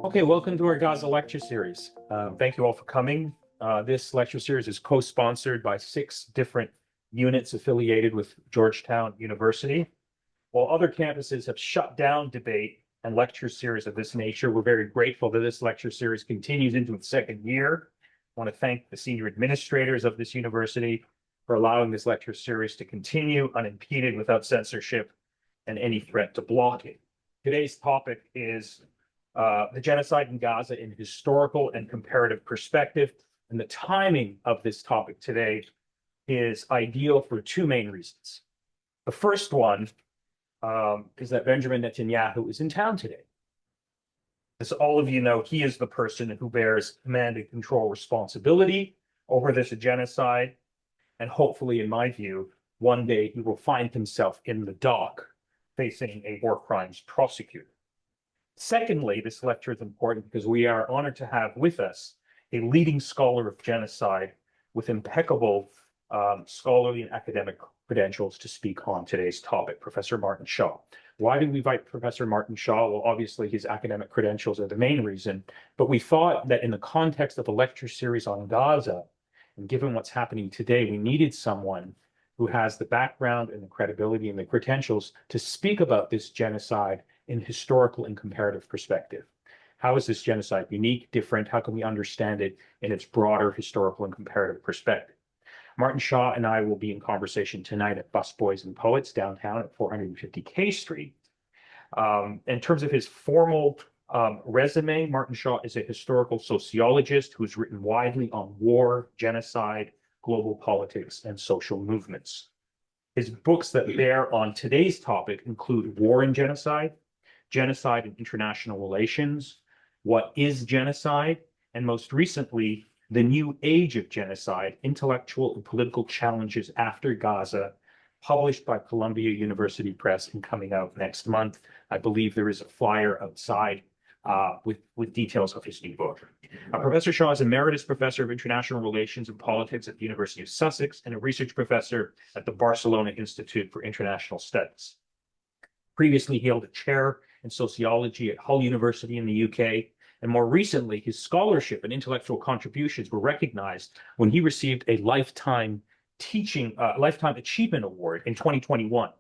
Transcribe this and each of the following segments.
Okay, welcome to our Gaza lecture series. Thank you all for coming. This lecture series is co-sponsored by 6 different units affiliated with Georgetown University. While other campuses have shut down debate and lecture series of this nature, we're very grateful that this lecture series continues into its 2nd year. I want to thank the senior administrators of this university for allowing this lecture series to continue unimpeded without censorship and any threat to block it. Today's topic is the genocide in Gaza in historical and comparative perspective. And the timing of this topic today is ideal for 2 main reasons. The first one is that Benjamin Netanyahu is in town today. As all of you know, he is the person who bears command and control responsibility over this genocide. And hopefully, in my view, one day he will find himself in the dock facing a war crimes prosecutor. Secondly, this lecture is important because we are honored to have with us a leading scholar of genocide with impeccable scholarly and academic credentials to speak on today's topic, Professor Martin Shaw. Why did we invite Professor Martin Shaw? Well, obviously his academic credentials are the main reason, but we thought that in the context of a lecture series on Gaza, and given what's happening today, we needed someone who has the background and the credibility and the credentials to speak about this genocide in historical and comparative perspective. How is this genocide unique, different? How can we understand it in its broader historical and comparative perspective? Martin Shaw and I will be in conversation tonight at Busboys and Poets downtown at 450 K Street. In terms of his formal resume, Martin Shaw is a historical sociologist who's written widely on war, genocide, global politics, and social movements. His books that bear on today's topic include War and Genocide, Genocide and International Relations, What is Genocide, and most recently, The New Age of Genocide, Intellectual and Political Challenges After Gaza, published by Columbia University Press and coming out next month. I believe there is a flyer outside with details of his new book. Professor Shaw is Emeritus Professor of International Relations and Politics at the University of Sussex and a research professor at the Barcelona Institute for International Studies. Previously, he held a chair in sociology at Hull University in the UK, and more recently, his scholarship and intellectual contributions were recognized when he received a Lifetime Achievement Award in 2021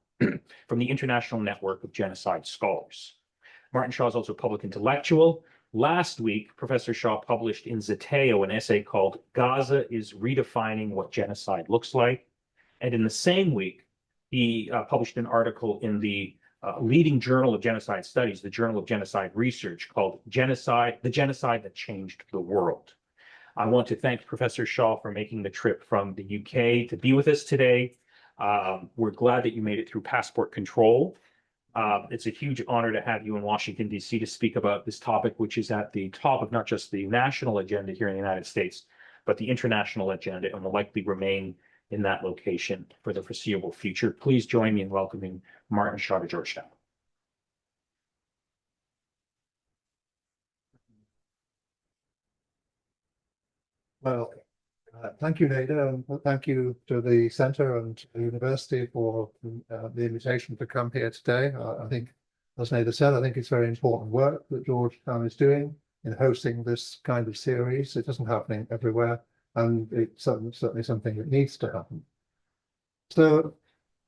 from the International Network of Genocide Scholars. Martin Shaw is also a public intellectual. Last week, Professor Shaw published in Zeteo an essay called Gaza is Redefining What Genocide Looks Like. And in the same week, he published an article in the leading journal of genocide studies, the Journal of Genocide Research, called Genocide, the Genocide That Changed the World. I want to thank Professor Shaw for making the trip from the UK to be with us today. We're glad that you made it through passport control. It's a huge honor to have you in Washington, D.C. to speak about this topic, which is at the top of not just the national agenda here in the United States, but the international agenda, and will likely remain in that location for the foreseeable future. Please join me in welcoming Martin Shaw to Georgetown. Well, thank you, Nada, and thank you to the Centre and the University for the invitation to come here today. I think, as Nada said, I think it's very important work that Georgetown is doing in hosting this kind of series. It isn't happening everywhere, and it's certainly something that needs to happen. So,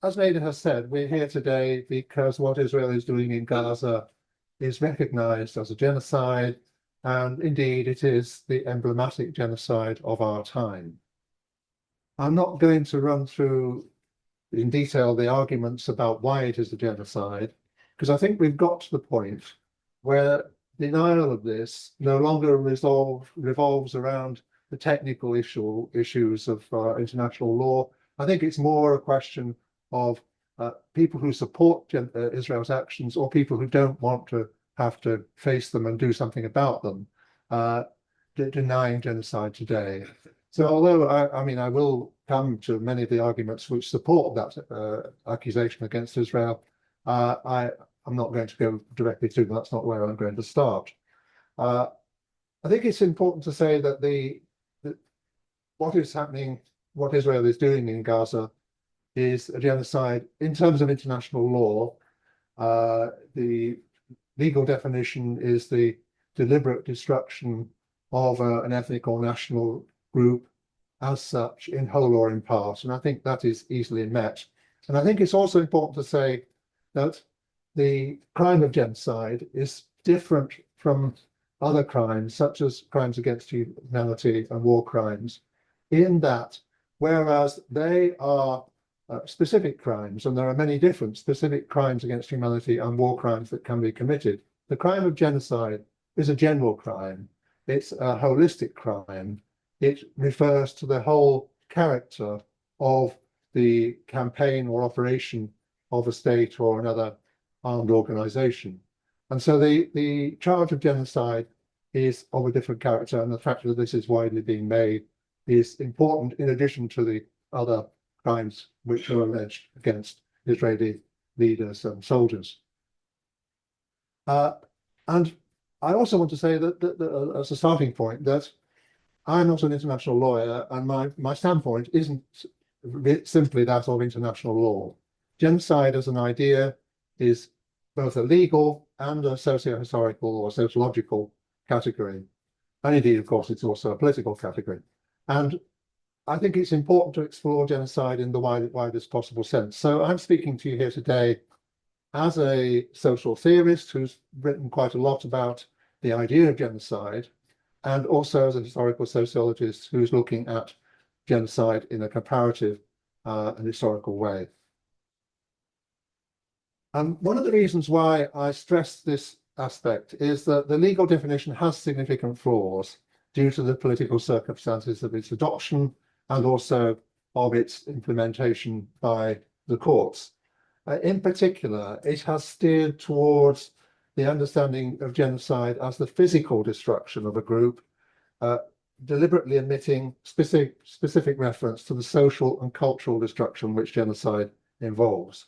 as Nada has said, we're here today because what Israel is doing in Gaza is recognized as a genocide, and indeed it is the emblematic genocide of our time. I'm not going to run through in detail the arguments about why it is a genocide, because I think we've got to the point where denial of this no longer revolves around the technical issues of international law. I think it's more a question of people who support Israel's actions or people who don't want to have to face them and do something about them, denying genocide today. So although I will come to many of the arguments which support that accusation against Israel, I'm not going to go directly to them. That's not where I'm going to start. I think it's important to say that what is happening, what Israel is doing in Gaza is a genocide in terms of international law. The legal definition is the deliberate destruction of an ethnic or national group as such, in whole or in part. And I think that is easily met. And I think it's also important to say that the crime of genocide is different from other crimes, such as crimes against humanity and war crimes, in that whereas they are specific crimes, and there are many different specific crimes against humanity and war crimes that can be committed, the crime of genocide is a general crime. It's a holistic crime. It refers to the whole character of the campaign or operation of a state or another armed organization. And so the charge of genocide is of a different character, and the fact that this is widely being made is important in addition to the other crimes which are alleged against Israeli leaders and soldiers. And I also want to say that as a starting point, that I'm not an international lawyer, and my standpoint isn't simply that of international law. Genocide as an idea is both a legal and a socio-historical or sociological category. And indeed, of course, it's also a political category. And I think it's important to explore genocide in the widest possible sense. So I'm speaking to you here today as a social theorist who's written quite a lot about the idea of genocide, and also as a historical sociologist who's looking at genocide in a comparative and historical way. One of the reasons why I stress this aspect is that the legal definition has significant flaws due to the political circumstances of its adoption and also of its implementation by the courts. In particular, it has steered towards the understanding of genocide as the physical destruction of a group, deliberately omitting specific reference to the social and cultural destruction which genocide involves.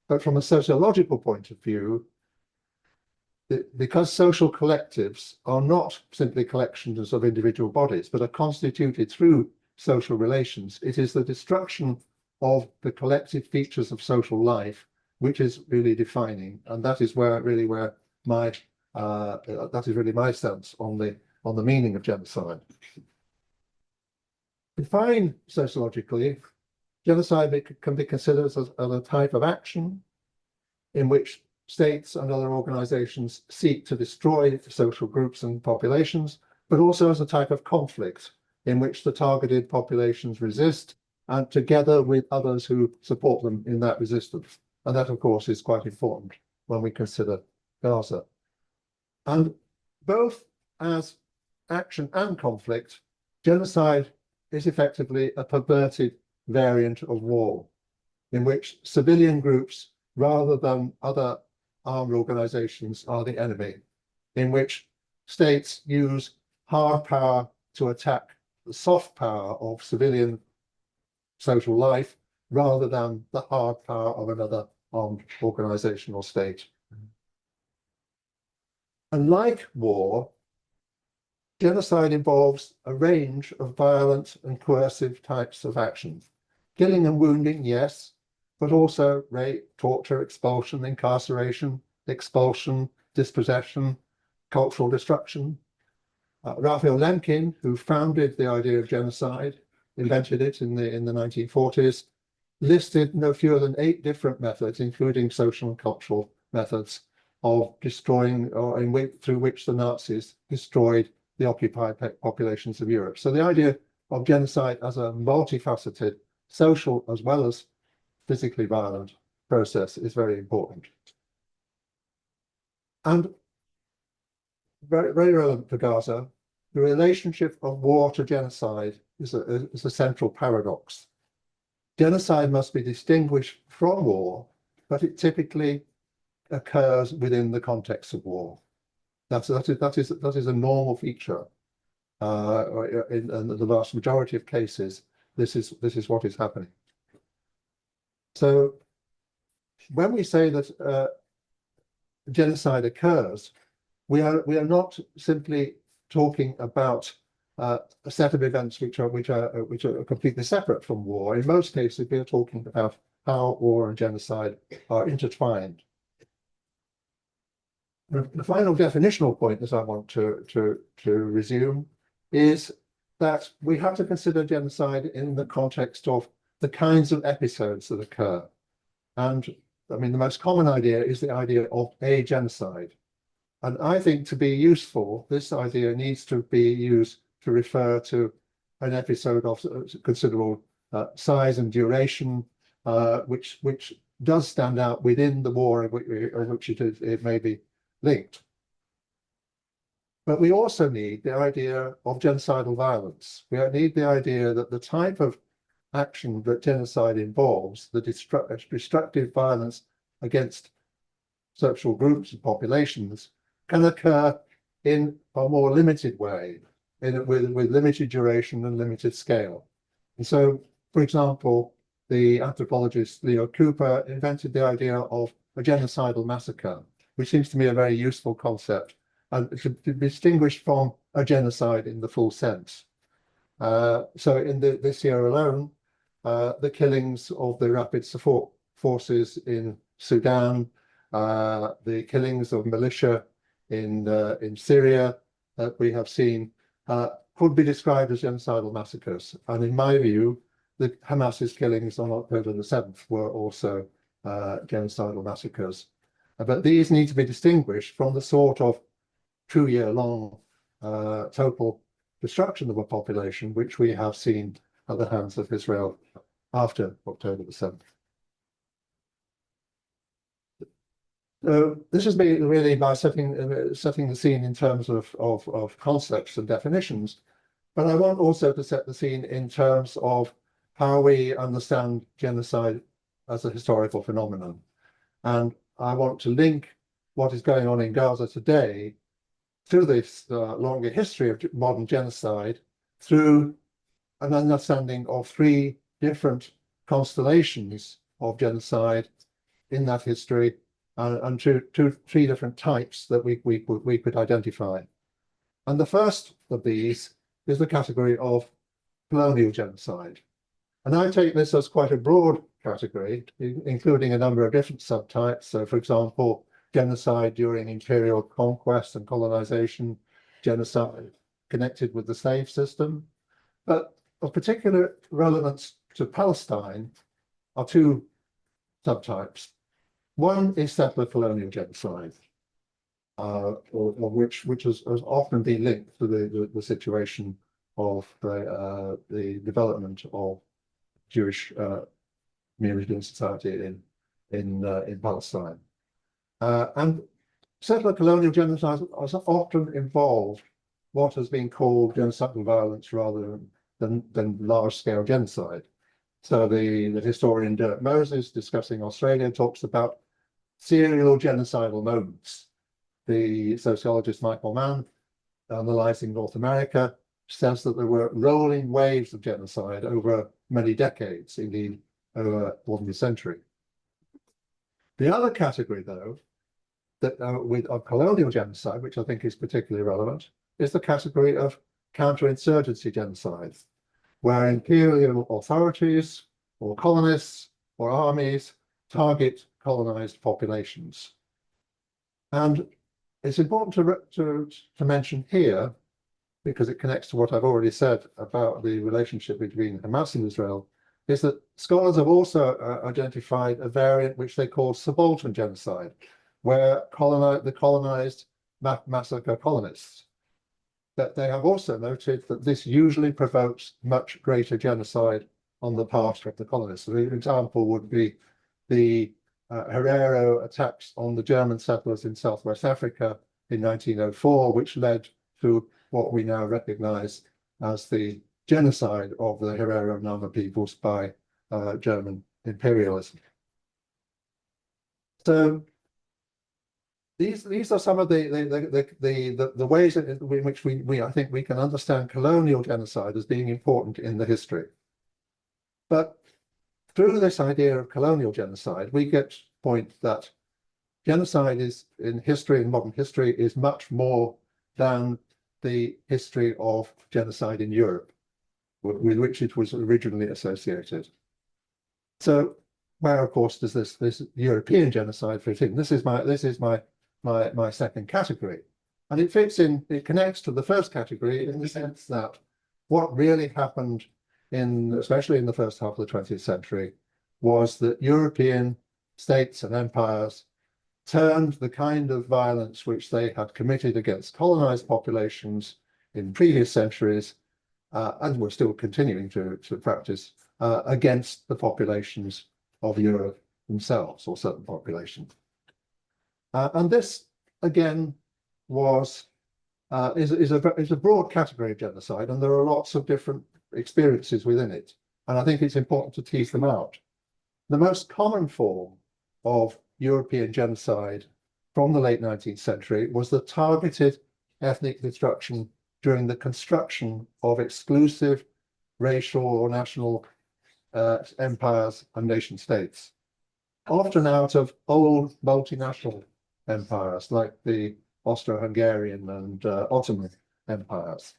But from a sociological point of view, because social collectives are not simply collections of individual bodies, but are constituted through social relations, it is the destruction of the collective features of social life which is really defining, and that is really my stance on the meaning of genocide. Defined sociologically, genocide can be considered as a type of action in which states and other organizations seek to destroy social groups and populations, but also as a type of conflict in which the targeted populations resist, and together with others who support them in that resistance. And that, of course, is quite important when we consider Gaza. And both as action and conflict, genocide is effectively a perverted variant of war, in which civilian groups, rather than other armed organizations, are the enemy, in which states use hard power to attack the soft power of civilian social life, rather than the hard power of another armed organization or state. Unlike war, genocide involves a range of violent and coercive types of action. Killing and wounding, yes, but also rape, torture, expulsion, incarceration, expulsion, dispossession, cultural destruction. Raphael Lemkin, who founded the idea of genocide, invented it in the 1940s, listed no fewer than 8 different methods, including social and cultural methods, of destroying, or through which the Nazis destroyed the occupied populations of Europe. So the idea of genocide as a multifaceted social as well as physically violent process is very important. And very, very relevant to Gaza, the relationship of war to genocide is a central paradox. Genocide must be distinguished from war, but it typically occurs within the context of war. That is a normal feature. In the vast majority of cases, this is what is happening. So when we say that genocide occurs, we are not simply talking about a set of events which are completely separate from war. In most cases, we are talking about how war and genocide are intertwined. The final definitional point that I want to resume is that we have to consider genocide in the context of the kinds of episodes that occur. And I mean, the most common idea is the idea of a genocide. And I think to be useful, this idea needs to be used to refer to an episode of considerable size and duration, which does stand out within the war of which it may be linked. But we also need the idea of genocidal violence. We need the idea that the type of action that genocide involves, the destructive violence against social groups and populations, can occur in a more limited way, with limited duration and limited scale. And so, for example, the anthropologist Leo Cooper invented the idea of a genocidal massacre, which seems to me a very useful concept, and to be distinguished from a genocide in the full sense. So in this year alone, the killings of the rapid support forces in Sudan, the killings of militia in Syria that we have seen could be described as genocidal massacres. And in my view, the Hamas's killings on October the 7th were also genocidal massacres. But these need to be distinguished from the sort of 2-year-long total destruction of a population which we have seen at the hands of Israel after October the 7th. So this has been really by setting the scene in terms of concepts and definitions, but I want also to set the scene in terms of how we understand genocide as a historical phenomenon. And I want to link what is going on in Gaza today to this longer history of modern genocide through an understanding of 3 different constellations of genocide in that history, and 3 different types that we could identify. And the first of these is the category of colonial genocide. And I take this as quite a broad category, including a number of different subtypes. So, for example, genocide during imperial conquest and colonization, genocide connected with the slave system. But of particular relevance to Palestine are 2 subtypes. One is settler colonial genocide, which has often been linked to the situation of the development of Jewish community and society in Palestine. And settler colonial genocide has often involved what has been called genocidal violence rather than large-scale genocide. So the historian Dirk Moses, discussing Australia, talks about serial genocidal moments. The sociologist Michael Mann, analysing North America, says that there were rolling waves of genocide over many decades, indeed over more than a century. The other category, though, that of colonial genocide, which I think is particularly relevant, is the category of counterinsurgency genocide, where imperial authorities or colonists or armies target colonized populations. And it's important to mention here, because it connects to what I've already said about the relationship between Hamas and Israel, is that scholars have also identified a variant which they call subaltern genocide, where the colonized massacre colonists. That they have also noted that this usually provokes much greater genocide on the part of the colonists. So the example would be the Herero attacks on the German settlers in Southwest Africa in 1904, which led to what we now recognize as the genocide of the Herero Nama peoples by German imperialism. So these are some of the ways in which I think we can understand colonial genocide as being important in the history. But through this idea of colonial genocide, we get the point that genocide is in history, in modern history, is much more than the history of genocide in Europe, with which it was originally associated. So where, of course, does this European genocide fit in? This is my my second category. And it fits in, it connects to the first category in the sense that what really happened especially in the first half of the 20th century, was that European states and empires turned the kind of violence which they had committed against colonized populations in previous centuries, and were still continuing to practice, against the populations of Europe themselves, or certain populations. And this, again, is a broad category of genocide, and there are lots of different experiences within it. And I think it's important to tease them out. The most common form of European genocide from the late 19th century was the targeted ethnic destruction during the construction of exclusive racial or national empires and nation states, often out of old multinational empires like the Austro-Hungarian and Ottoman empires.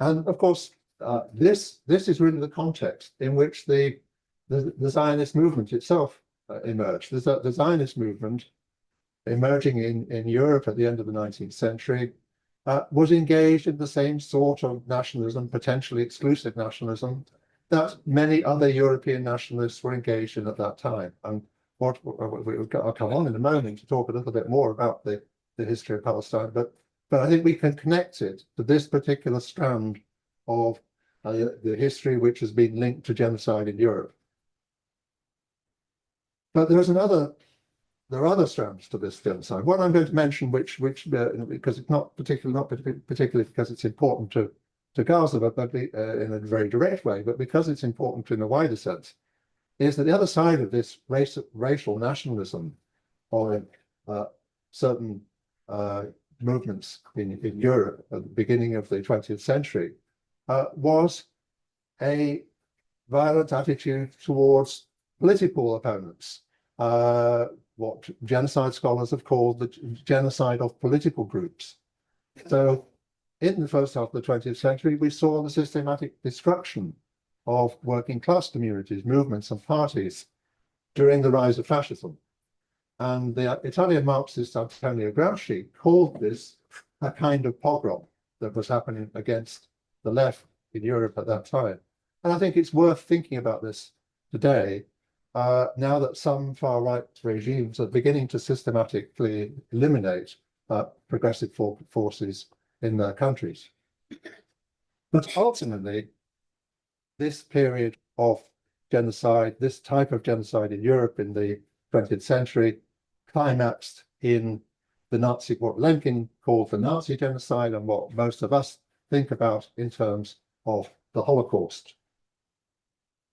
And of course, this is really the context in which the Zionist movement itself emerged. The Zionist movement, emerging in Europe at the end of the 19th century, was engaged in the same sort of nationalism, potentially exclusive nationalism, that many other European nationalists were engaged in at that time. And I'll come on in a moment to talk a little bit more about the history of Palestine, but I think we can connect it to this particular strand of the history which has been linked to genocide in Europe. But there are other strands to this genocide. One I'm going to mention, which because it's not particularly because it's important to Gaza, but in a very direct way, but because it's important in a wider sense, is that the other side of this racial nationalism, or certain movements in Europe at the beginning of the 20th century, was a violent attitude towards political opponents, what genocide scholars have called the genocide of political groups. So in the first half of the 20th century, we saw the systematic destruction of working class communities, movements and parties during the rise of fascism. And the Italian Marxist Antonio Gramsci called this a kind of pogrom that was happening against the left in Europe at that time. And I think it's worth thinking about this today, now that some far-right regimes are beginning to systematically eliminate progressive forces in their countries. But ultimately, this period of genocide, this type of genocide in Europe in the 20th century, climaxed in the Nazi, what Lemkin called the Nazi genocide, and what most of us think about in terms of the Holocaust.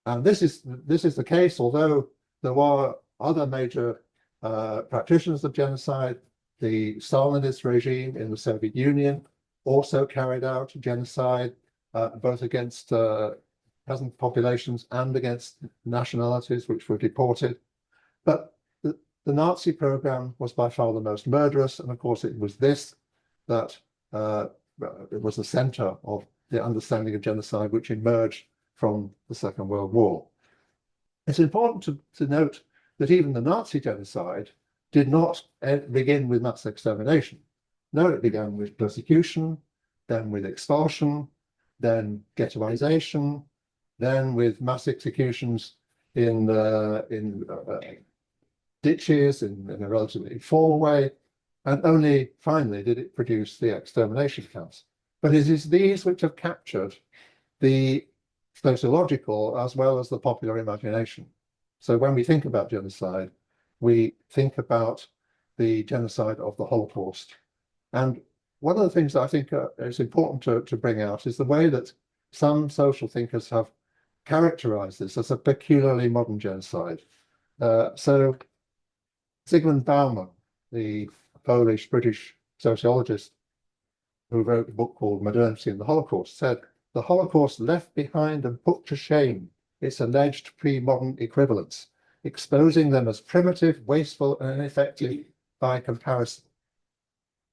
And this is the case, although there were other major practitioners of genocide. The Stalinist regime in the Soviet Union also carried out genocide, both against peasant populations and against nationalities which were deported. But the Nazi program was by far the most murderous, and of course it was this that it was the center of the understanding of genocide which emerged from the Second World War. It's important to note that even the Nazi genocide did not begin with mass extermination. No, it began with persecution, then with expulsion, then ghettoization, then with mass executions in ditches in a relatively informal way, and only finally did it produce the extermination camps. But it is these which have captured the sociological as well as the popular imagination. So when we think about genocide, we think about the genocide of the Holocaust. And one of the things that I think is important to bring out is the way that some social thinkers have characterized this as a peculiarly modern genocide. So Zygmunt Bauman, the Polish-British sociologist who wrote a book called Modernity and the Holocaust, said, "The Holocaust left behind and put to shame its alleged pre-modern equivalents, exposing them as primitive, wasteful, and ineffective by comparison.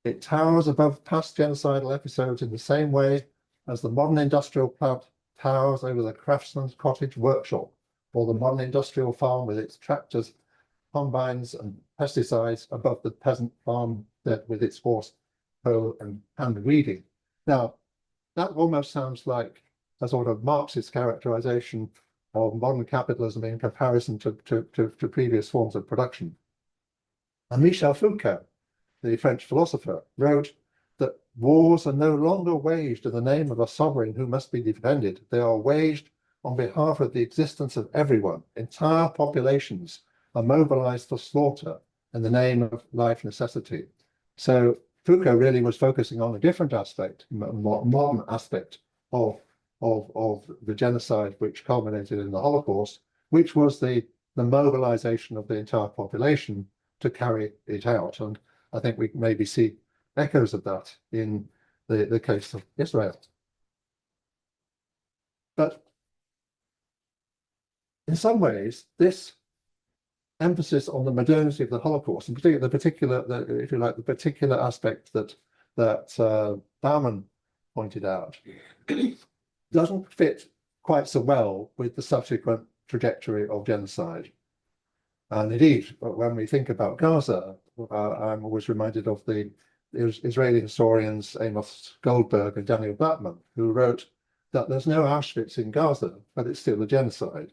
It towers above past genocidal episodes in the same way as the modern industrial plant towers over the craftsman's cottage workshop, or the modern industrial farm with its tractors combines and pesticides above the peasant farm with its horse, hoe, and hand weeding. Now, that almost sounds like a sort of Marxist characterization of modern capitalism in comparison to previous forms of production. And Michel Foucault, the French philosopher, wrote that wars are no longer waged in the name of a sovereign who must be defended. They are waged on behalf of the existence of everyone. Entire populations are mobilized for slaughter in the name of life necessity. So Foucault really was focusing on a different aspect, more modern aspect of the genocide which culminated in the Holocaust, which was the mobilization of the entire population to carry it out. And I think we maybe see echoes of that in the case of Israel. But in some ways, this emphasis on the modernity of the Holocaust, in particular, if you like, the particular aspect that Bauman pointed out, doesn't fit quite so well with the subsequent trajectory of genocide. And indeed, when we think about Gaza, I'm always reminded of the Israeli historians Amos Goldberg and Daniel Blattman, who wrote that there's no Auschwitz in Gaza, but it's still a genocide.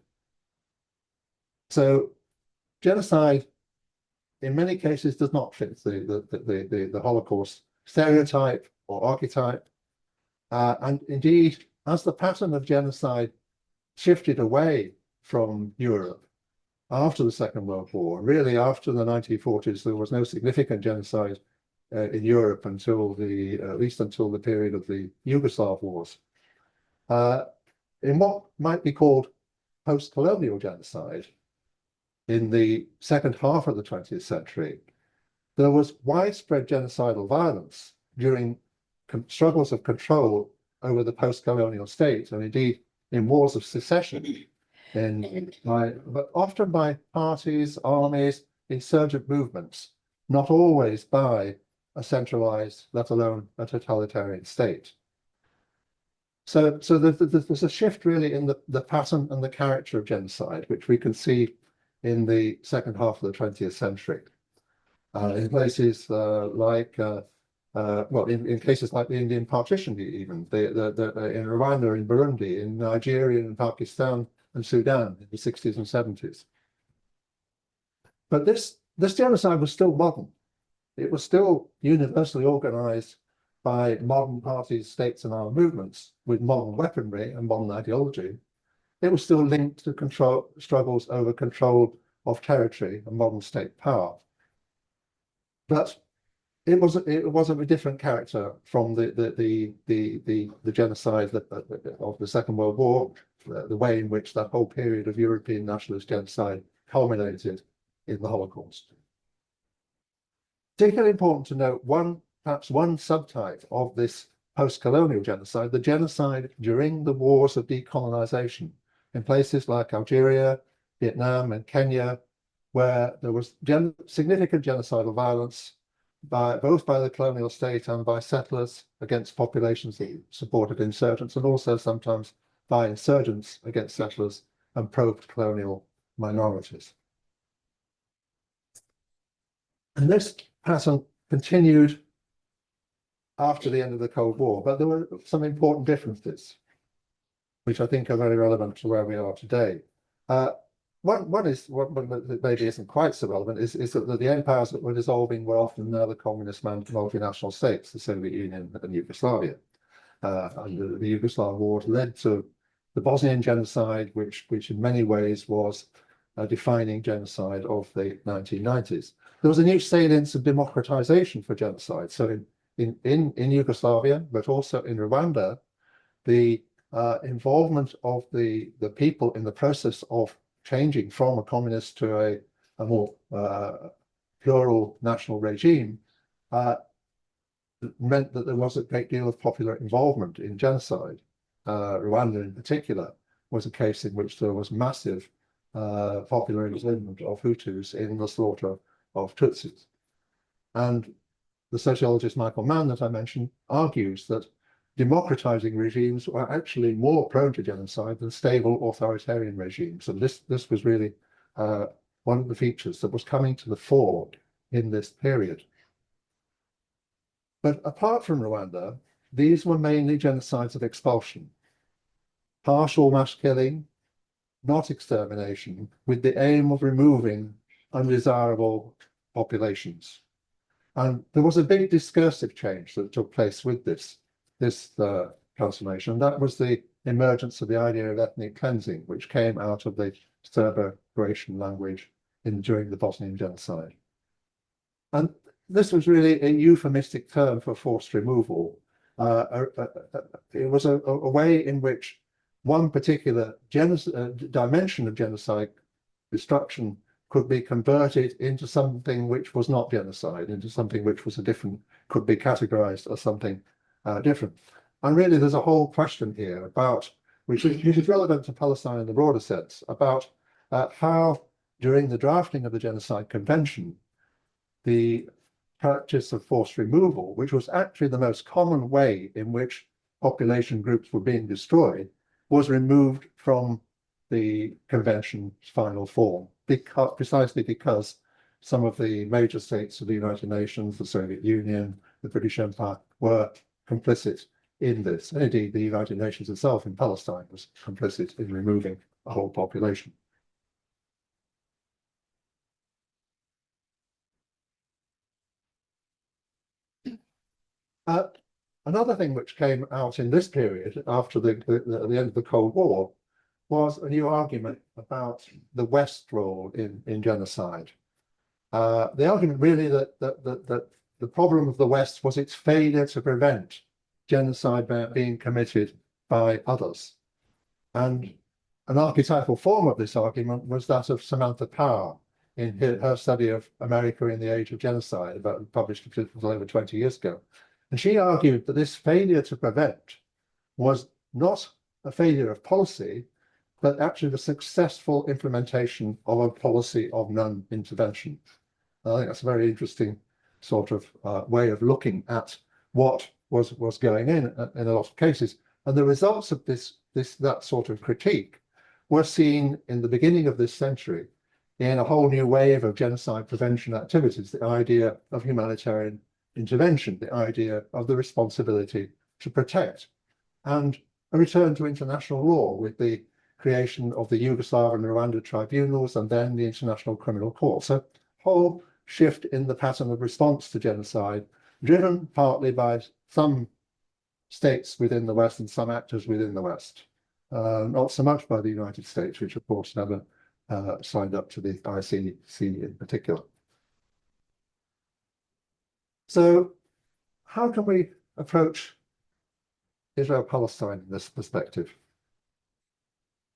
So genocide, in many cases, does not fit the Holocaust stereotype or archetype. And indeed, as the pattern of genocide shifted away from Europe after the Second World War, really after the 1940s, there was no significant genocide in Europe until at least until the period of the Yugoslav wars. In what might be called post-colonial genocide, in the second half of the 20th century, there was widespread genocidal violence during struggles of control over the post-colonial state, and indeed in wars of secession, but often by parties, armies, insurgent movements, not always by a centralized, let alone a totalitarian state. So there's a shift really in the pattern and the character of genocide, which we can see in the second half of the 20th century. In places in cases like the Indian partition, even in Rwanda, in Burundi, in Nigeria, in Pakistan, and Sudan in the 60s and 70s. But this genocide was still modern. It was still universally organized by modern parties, states, and armed movements with modern weaponry and modern ideology. It was still linked to struggles over control of territory and modern state power. But it was of a different character from the genocide of the Second World War, the way in which that whole period of European nationalist genocide culminated in the Holocaust. Particularly important to note perhaps one subtype of this post-colonial genocide, the genocide during the wars of decolonization in places like Algeria, Vietnam, and Kenya, where there was significant genocidal violence both by the colonial state and by settlers against populations that supported insurgents, and also sometimes by insurgents against settlers and pro-colonial minorities. And this pattern continued after the end of the Cold War, but there were some important differences, which I think are very relevant to where we are today. One that maybe isn't quite so relevant is that the empires that were dissolving were often now the communist multinational states, the Soviet Union and Yugoslavia. And the Yugoslav wars led to the Bosnian genocide, which in many ways was a defining genocide of the 1990s. There was a new salience of democratization for genocide. So in Yugoslavia, but also in Rwanda, the involvement of the people in the process of changing from a communist to a more plural national regime meant that there was a great deal of popular involvement in genocide. Rwanda in particular was a case in which there was massive popular involvement of Hutus in the slaughter of Tutsis. And the sociologist Michael Mann that I mentioned argues that democratizing regimes were actually more prone to genocide than stable authoritarian regimes. And this was really one of the features that was coming to the fore in this period. But apart from Rwanda, these were mainly genocides of expulsion, partial mass killing, not extermination, with the aim of removing undesirable populations. And there was a big discursive change that took place with this transformation, and that was the emergence of the idea of ethnic cleansing, which came out of the Serbo-Croatian language during the Bosnian genocide. And this was really a euphemistic term for forced removal. It was a way in which one particular dimension of genocide destruction could be converted into something which was not genocide, into something which was could be categorized as something different. And really, there's a whole question here about, which is relevant to Palestine in the broader sense, about how, during the drafting of the Genocide Convention, the practice of forced removal, which was actually the most common way in which population groups were being destroyed, was removed from the convention's final form, precisely because some of the major states of the United Nations, the Soviet Union, the British Empire, were complicit in this. And indeed, the United Nations itself in Palestine was complicit in removing a whole population. Another thing which came out in this period, after the end of the Cold War, was a new argument about the West's role in genocide. The argument really that the problem of the West was its failure to prevent genocide being committed by others. And an archetypal form of this argument was that of Samantha Power in her study of America in the Age of Genocide, published a little over 20 years ago. And she argued that this failure to prevent was not a failure of policy, but actually the successful implementation of a policy of non-intervention. I think that's a very interesting sort of way of looking at what was going in a lot of cases. And the results of that sort of critique were seen in the beginning of this century in a whole new wave of genocide prevention activities, the idea of humanitarian intervention, the idea of the responsibility to protect, and a return to international law with the creation of the Yugoslav and Rwanda tribunals and then the International Criminal Court. So a whole shift in the pattern of response to genocide, driven partly by some states within the West and some actors within the West, not so much by the United States, which of course never signed up to the ACMCU in particular. So how can we approach Israel-Palestine in this perspective?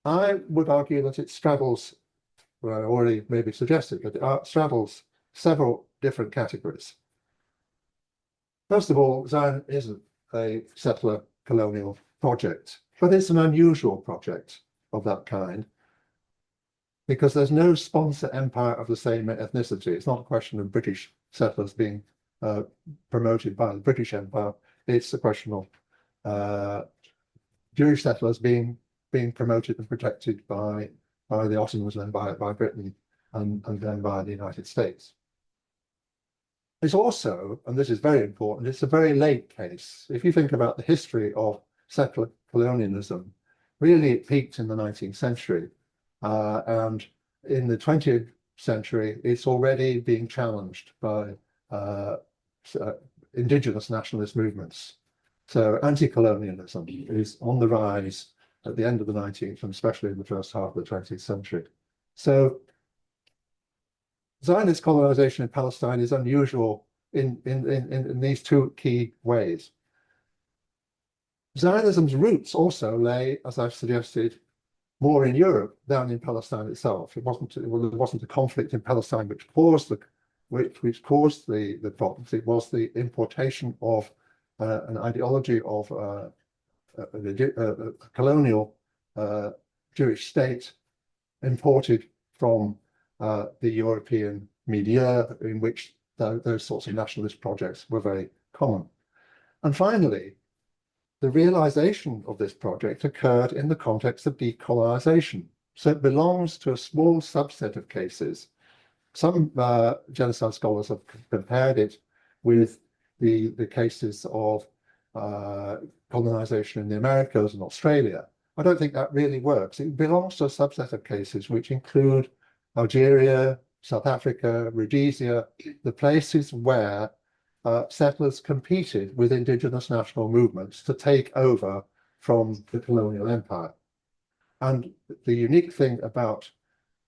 I would argue that it straddles, well, I already maybe suggested, but it straddles several different categories. First of all, Zion isn't a settler colonial project, but it's an unusual project of that kind because there's no sponsor empire of the same ethnicity. It's not a question of British settlers being promoted by the British Empire. It's a question of Jewish settlers being promoted and protected by the Ottomans and by Britain and then by the United States. It's also, and this is very important, it's a very late case. If you think about the history of settler colonialism, really it peaked in the 19th century. And in the 20th century, it's already being challenged by indigenous nationalist movements. So anti-colonialism is on the rise at the end of the 19th and especially in the first half of the 20th century. So Zionist colonization in Palestine is unusual in these two key ways. Zionism's roots also lay, as I've suggested, more in Europe than in Palestine itself. It wasn't a conflict in Palestine which caused the problems. It was the importation of an ideology of a colonial Jewish state imported from the European milieu in which those sorts of nationalist projects were very common. And finally, the realization of this project occurred in the context of decolonization. So it belongs to a small subset of cases Some genocide scholars have compared it with the cases of colonization in the Americas and Australia. I don't think that really works. It belongs to a subset of cases which include Algeria, South Africa, Rhodesia, the places where settlers competed with indigenous national movements to take over from the colonial empire. And the unique thing about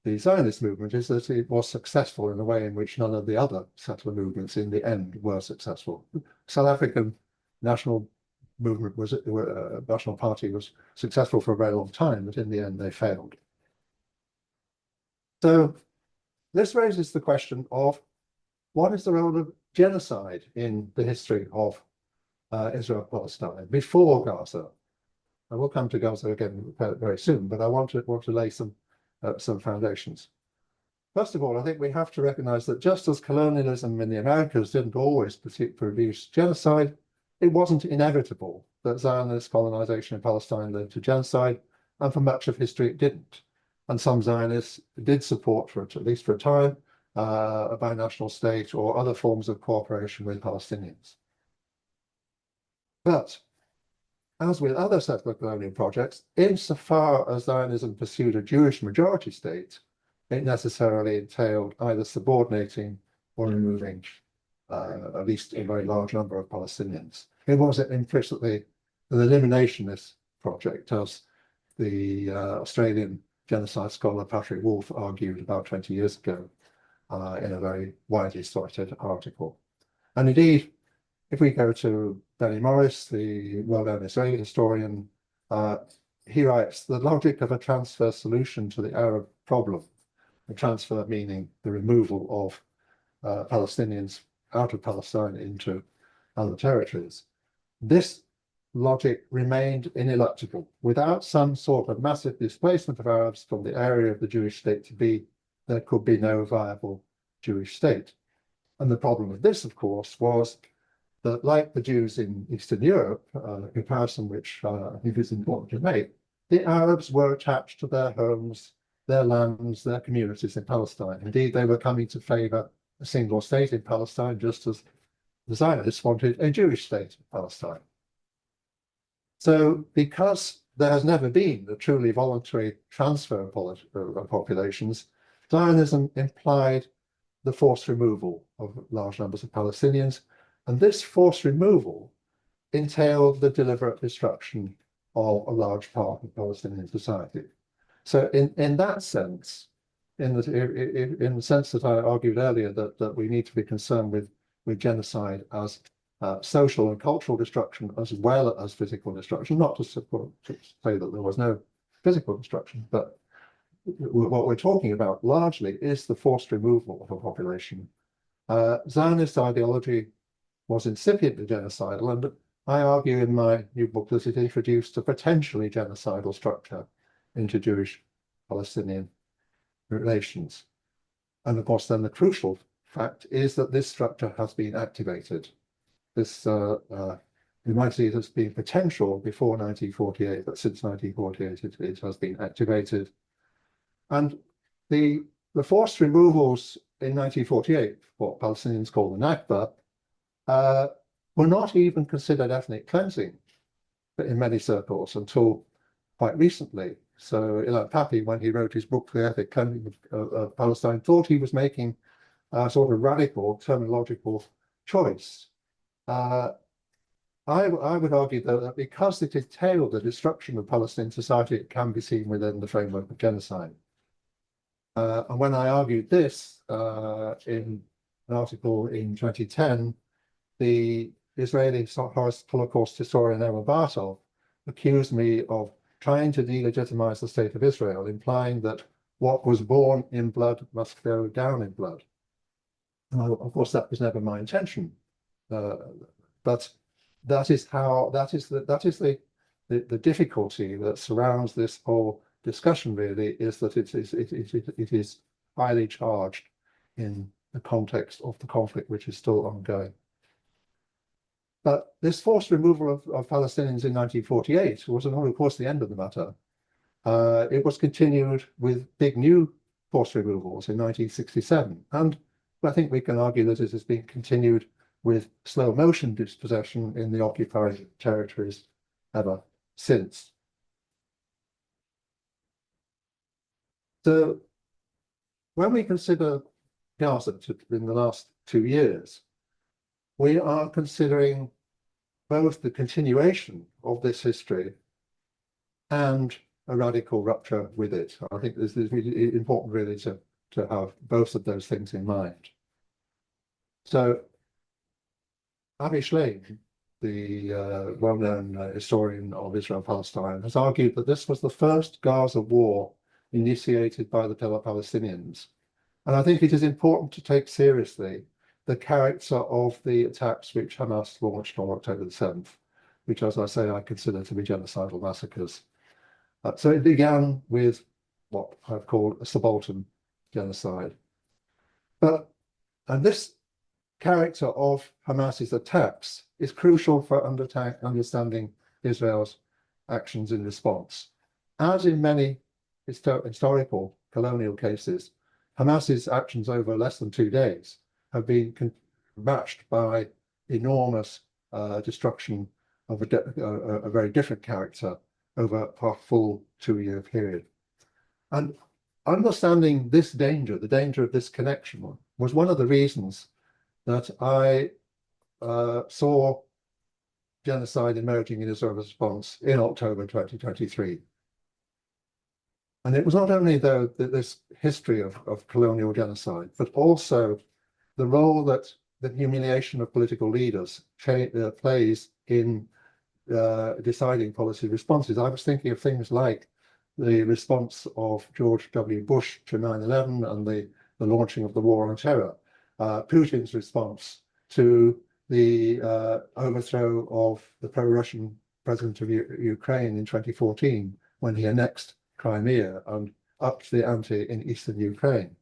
the Zionist movement is that it was successful in a way in which none of the other settler movements in the end were successful. South African national movement was national party was successful for a very long time, but in the end they failed. So this raises the question of what is the role of genocide in the history of Israel-Palestine before Gaza? I will come to Gaza again very soon, but I want to lay some foundations. First of all, I think we have to recognize that just as colonialism in the Americas didn't always produce genocide, it wasn't inevitable that Zionist colonization in Palestine led to genocide, and for much of history it didn't. And some Zionists did support, at least for a time, a binational state or other forms of cooperation with Palestinians. But as with other settler colonial projects, insofar as Zionism pursued a Jewish majority state, it necessarily entailed either subordinating or removing at least a very large number of Palestinians. It was implicitly an eliminationist project, as the Australian genocide scholar Patrick Wolfe argued about 20 years ago in a very widely cited article. And indeed, if we go to Benny Morris, the well-known Israeli historian, he writes, the logic of a transfer solution to the Arab problem, the transfer meaning the removal of Palestinians out of Palestine into other territories. This logic remained ineluctable. Without some sort of massive displacement of Arabs from the area of the Jewish state to be, there could be no viable Jewish state. And the problem with this, of course, was that, like the Jews in Eastern Europe, a comparison which I think is important to make, the Arabs were attached to their homes, their lands, their communities in Palestine. Indeed, they were coming to favor a single state in Palestine, just as the Zionists wanted a Jewish state in Palestine. So because there has never been a truly voluntary transfer of populations, Zionism implied the forced removal of large numbers of Palestinians, and this forced removal entailed the deliberate destruction of a large part of Palestinian society. So in that sense, in the sense that I argued earlier that we need to be concerned with genocide as social and cultural destruction as well as physical destruction, not to say that there was no physical destruction, but what we're talking about largely is the forced removal of a population. Zionist ideology was incipiently genocidal, and I argue in my new book that it introduced a potentially genocidal structure into Jewish-Palestinian relations. And of course, then the crucial fact is that this structure has been activated. This, you might see it as being potential before 1948, but since 1948, it has been activated. And the forced removals in 1948, what Palestinians call the Nakba, were not even considered ethnic cleansing in many circles until quite recently. So Ilan Pappy, when he wrote his book, The Ethnic Cleansing of Palestine, thought he was making a sort of radical terminological choice. I would argue, though, that because it entailed the destruction of Palestinian society, it can be seen within the framework of genocide. And when I argued this in an article in 2010, the Israeli Holocaust historian Emma Bartov accused me of trying to delegitimize the state of Israel, implying that what was born in blood must go down in blood. Of course, that was never my intention, but that is the difficulty that surrounds this whole discussion. Really, is that it is highly charged in the context of the conflict, which is still ongoing. But this forced removal of Palestinians in 1948 was not, of course, the end of the matter. It was continued with big new forced removals in 1967. And I think we can argue that it has been continued with slow motion dispossession in the occupied territories ever since. So when we consider Gaza in the last 2 years, we are considering both the continuation of this history and a radical rupture with it. I think this is really important really to have both of those things in mind. So Avi Shlaim, the well-known historian of Israel-Palestine, has argued that this was the first Gaza war initiated by the Palestinians. And I think it is important to take seriously the character of the attacks which Hamas launched on October the 7th, which, as I say, I consider to be genocidal massacres. So it began with what I've called a subaltern genocide. And this character of Hamas's attacks is crucial for understanding Israel's actions in response. As in many historical colonial cases, Hamas's actions over less than 2 days have been matched by enormous destruction of a very different character over a full 2-year period. And understanding this danger, the danger of this connection, was one of the reasons that I saw genocide emerging in Israel's response in October 2023. And it was not only though this history of colonial genocide, but also the role that the humiliation of political leaders plays in deciding policy responses. I was thinking of things like the response of George W. Bush to 9/11 and the launching of the war on terror, Putin's response to the overthrow of the pro-Russian president of Ukraine in 2014 when he annexed Crimea and upped the ante in eastern Ukraine.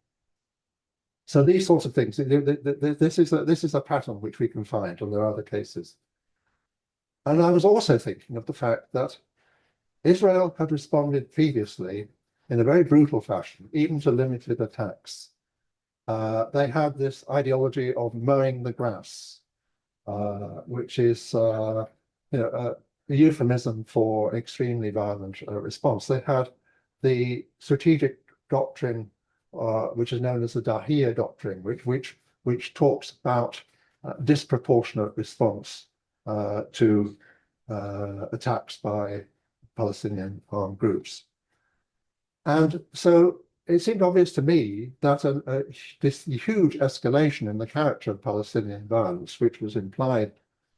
So these sorts of things, this is a pattern which we can find, and there are other cases. And I was also thinking of the fact that Israel had responded previously in a very brutal fashion, even to limited attacks. They had this ideology of mowing the grass, which is a euphemism for extremely violent response. They had the strategic doctrine, which is known as the Dahia doctrine, which talks about disproportionate response to attacks by Palestinian armed groups. And so it seemed obvious to me that this huge escalation in the character of Palestinian violence, which was implied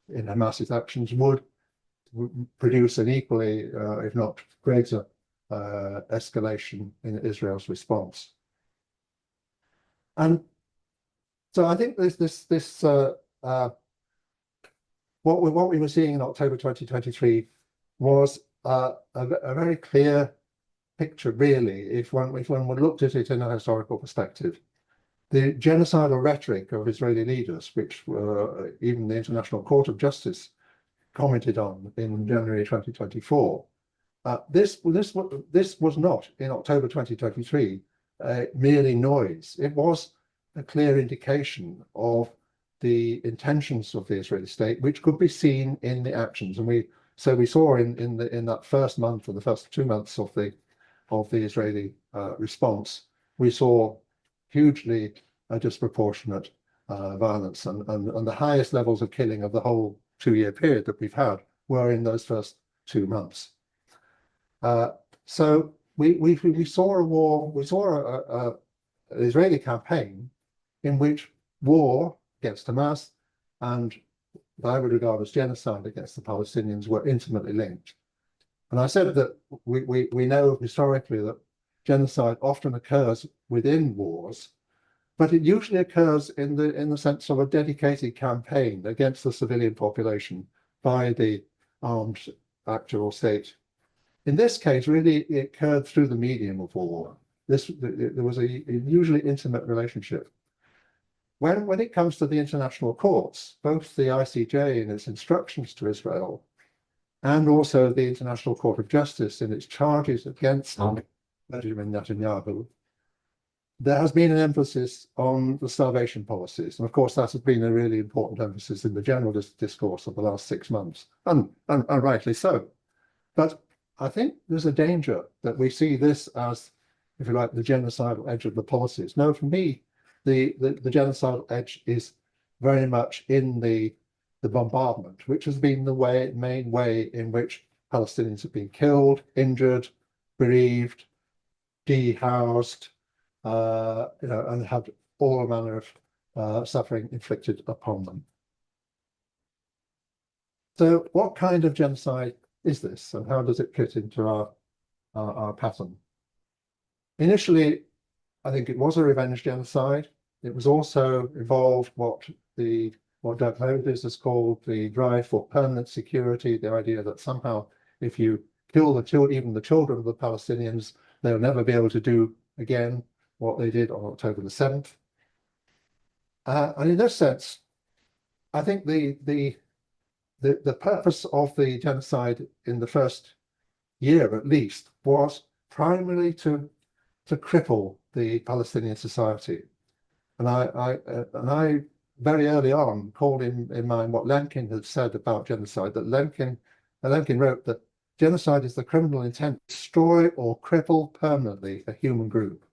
in Hamas's actions, would produce an equally, if not greater, escalation in Israel's response. And so I think what we were seeing in October 2023 was a very clear picture, really, if one looked at it in a historical perspective. The genocidal rhetoric of Israeli leaders, which even the International Court of Justice commented on in January 2024, this was not, in October 2023, merely noise. It was a clear indication of the intentions of the Israeli state, which could be seen in the actions. And we saw in that first month, or the first 2 months of the Israeli response, we saw hugely disproportionate violence, and the highest levels of killing of the whole 2-year period that we've had were in those first 2 months. So we saw a war, we saw an Israeli campaign in which war against Hamas and what I would regard as genocide against the Palestinians were intimately linked. And I said that we know historically that genocide often occurs within wars, but it usually occurs in the sense of a dedicated campaign against the civilian population by the armed actor or state. In this case, really, it occurred through the medium of war. There was a usually intimate relationship. When it comes to the international courts, both the ICJ in its instructions to Israel and also the International Court of Justice in its charges against Benjamin Netanyahu there has been an emphasis on the starvation policies. And of course, that has been a really important emphasis in the general discourse of the last 6 months, and rightly so. But I think there's a danger that we see this as, if you like, the genocidal edge of the policies. No, for me, the genocidal edge is very much in the bombardment, which has been the main way in which Palestinians have been killed, injured, bereaved, dehoused, and had all manner of suffering inflicted upon them. So what kind of genocide is this, and how does it fit into our pattern? Initially, I think it was a revenge genocide. It was also involved what Doug Moses has called the drive for permanent security, the idea that somehow if you kill even the children of the Palestinians, they'll never be able to do again what they did on October the 7th. And in this sense, I think the purpose of the genocide in the first year, at least, was primarily to cripple the Palestinian society. And I very early on called in mind what Lemkin had said about genocide, that Lemkin wrote that genocide is the criminal intent to destroy or cripple permanently a human group.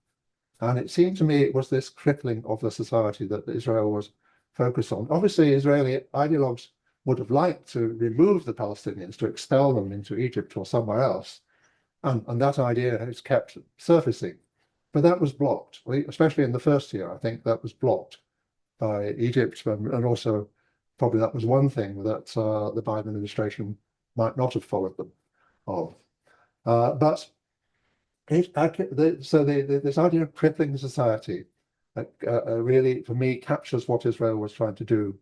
And it seemed to me it was this crippling of the society that Israel was focused on. Obviously, Israeli ideologues would have liked to remove the Palestinians, to expel them into Egypt or somewhere else. And that idea has kept surfacing. But that was blocked, especially in the first year. I think that was blocked by Egypt, and also probably that was one thing that the Biden administration might not have followed them of. But this idea of crippling the society really, for me, captures what Israel was trying to do.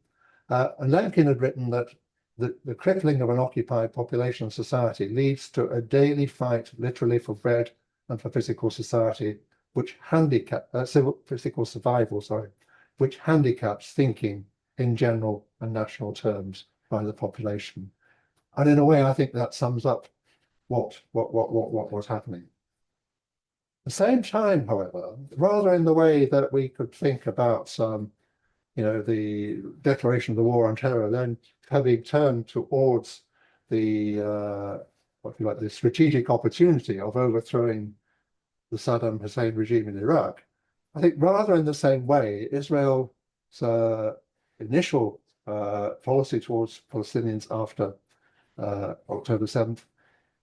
And Lemkin had written that the crippling of an occupied population and society leads to a daily fight, literally, for bread and for physical society, which physical survival, which handicaps thinking in general and national terms by the population. And in a way, I think that sums up what was happening. At the same time, however, rather in the way that we could think about the declaration of the war on terror, then having turned towards the strategic opportunity of overthrowing the Saddam Hussein regime in Iraq, I think rather in the same way, Israel's initial policy towards Palestinians after October 7th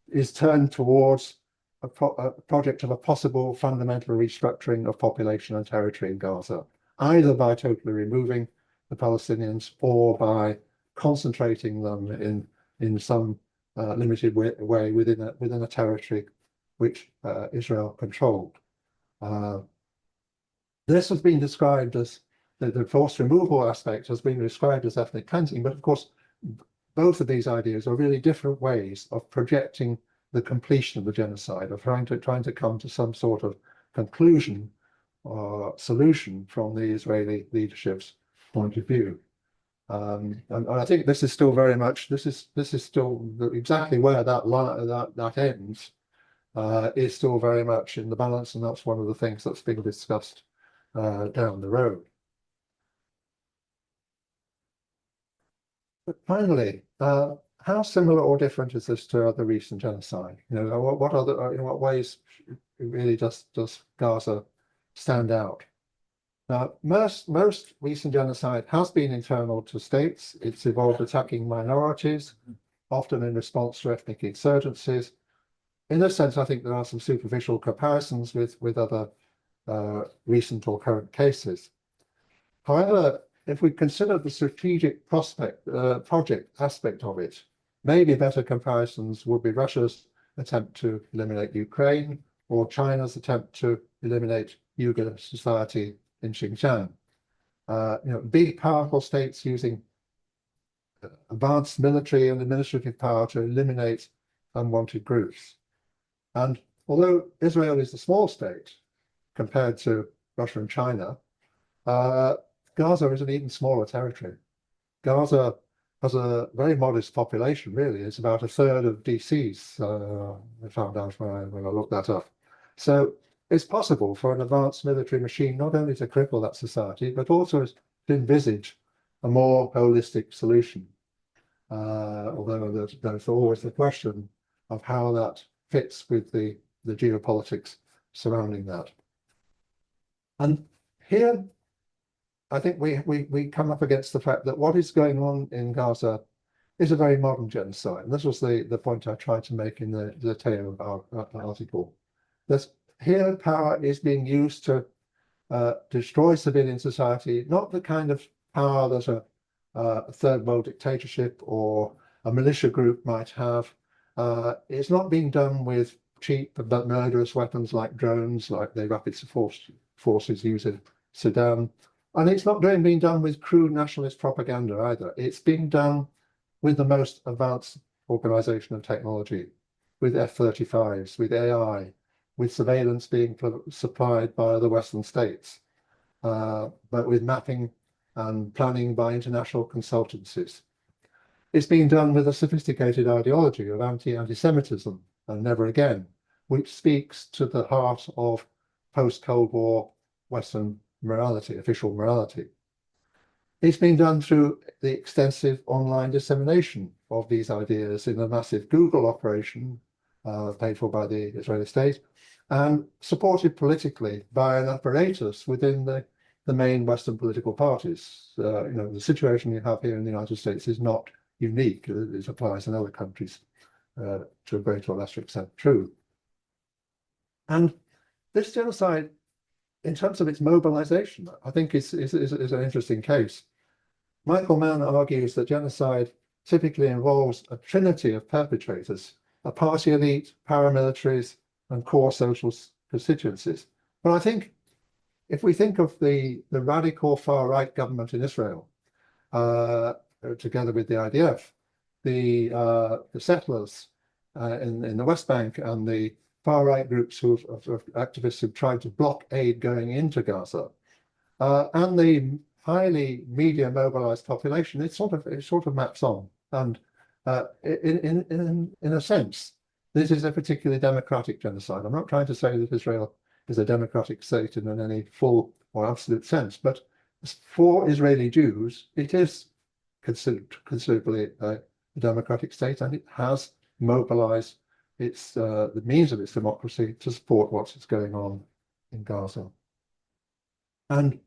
is turned towards a project of a possible fundamental restructuring of population and territory in Gaza, either by totally removing the Palestinians or by concentrating them in some limited way within a territory which Israel controlled. This has been described as the forced removal aspect has been described as ethnic cleansing, but of course, both of these ideas are really different ways of projecting the completion of the genocide, of trying to come to some sort of conclusion or solution from the Israeli leadership's point of view. And I think this is still very much still exactly where that ends. Is still very much in the balance, and that's one of the things that's being discussed down the road. But finally, how similar or different is this to other recent genocide? In what ways really does Gaza stand out? Now, most recent genocide has been internal to states. It's involved attacking minorities, often in response to ethnic insurgencies. In this sense, I think there are some superficial comparisons with other recent or current cases. However, if we consider the strategic project aspect of it, maybe better comparisons would be Russia's attempt to eliminate Ukraine or China's attempt to eliminate Uyghur society in Xinjiang. Big, powerful states using advanced military and administrative power to eliminate unwanted groups. And although Israel is a small state compared to Russia and China, Gaza is an even smaller territory. Gaza has a very modest population, really. It's about a third of DC's, I found out when I looked that up. So it's possible for an advanced military machine not only to cripple that society, but also to envisage a more holistic solution. Although there's always the question of how that fits with the geopolitics surrounding that. And here, I think we come up against the fact that what is going on in Gaza is a very modern genocide. And this was the point I tried to make in the Theo article. That here power is being used to destroy civilian society, not the kind of power that a third world dictatorship or a militia group might have. It's not being done with cheap but murderous weapons like drones, like the rapid forces use in Sudan. And it's not being done with crude nationalist propaganda either. It's being done with the most advanced organizational technology, with F-35s, with AI, with surveillance being supplied by the Western states, but with mapping and planning by international consultancies. It's being done with a sophisticated ideology of anti-Semitism and never again, which speaks to the heart of post-Cold War Western morality, official morality. It's been done through the extensive online dissemination of these ideas in a massive Google operation paid for by the Israeli state and supported politically by an apparatus within the main Western political parties. The situation you have here in the United States is not unique. It applies in other countries to a greater or lesser extent true. And this genocide, in terms of its mobilization, I think is an interesting case. Michael Mann argues that genocide typically involves a trinity of perpetrators, a party elite, paramilitaries, and core social constituencies. But I think if we think of the radical far-right government in Israel, together with the IDF, the settlers in the West Bank and the far-right groups of activists who've tried to block aid going into Gaza, and the highly media mobilized population, it sort of maps on. And in a sense, this is a particularly democratic genocide. I'm not trying to say that Israel is a democratic state in any full or absolute sense, but for Israeli Jews, it is considerably a democratic state, and it has mobilized the means of its democracy to support what's going on in Gaza. And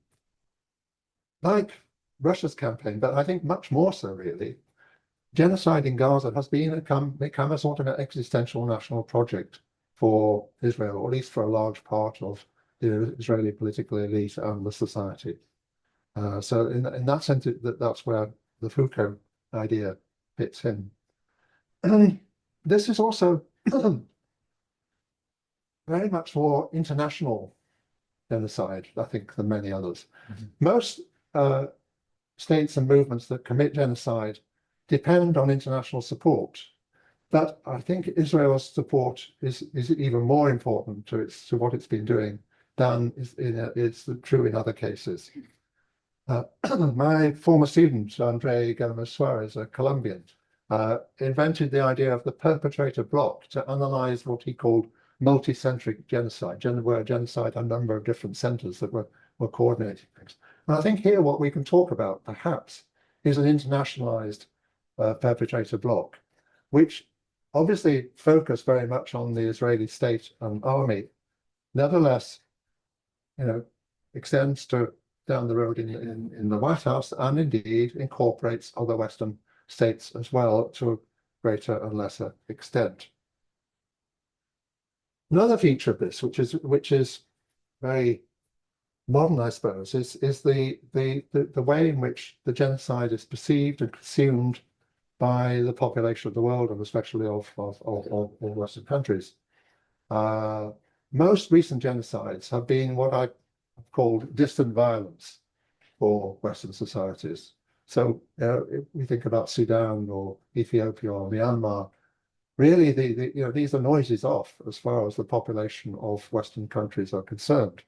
like Russia's campaign, but I think much more so really, genocide in Gaza has become a sort of an existential national project for Israel, or at least for a large part of the Israeli political elite and the society. So in that sense, that's where the Foucault idea fits in. And this is also very much more international genocide, I think, than many others. Mm-hmm. Most states and movements that commit genocide depend on international support. But I think Israel's support is even more important to what it's been doing than is true in other cases. My former student, Andre Gomez Suarez, a Colombian, invented the idea of the perpetrator block to analyze what he called multi-centric genocide, where genocide had a number of different centers that were coordinating things. And I think here what we can talk about, perhaps, is an internationalized perpetrator block, which obviously focused very much on the Israeli state and army, nevertheless, extends to down the road in the White House, and indeed incorporates other Western states as well to a greater and lesser extent. Another feature of this, which is very modern, I suppose, is the way in which the genocide is perceived and consumed by the population of the world, and especially of Western countries. Most recent genocides have been what I called distant violence for Western societies. So if we think about Sudan or Ethiopia or Myanmar, really these are noises off as far as the population of Western countries are concerned.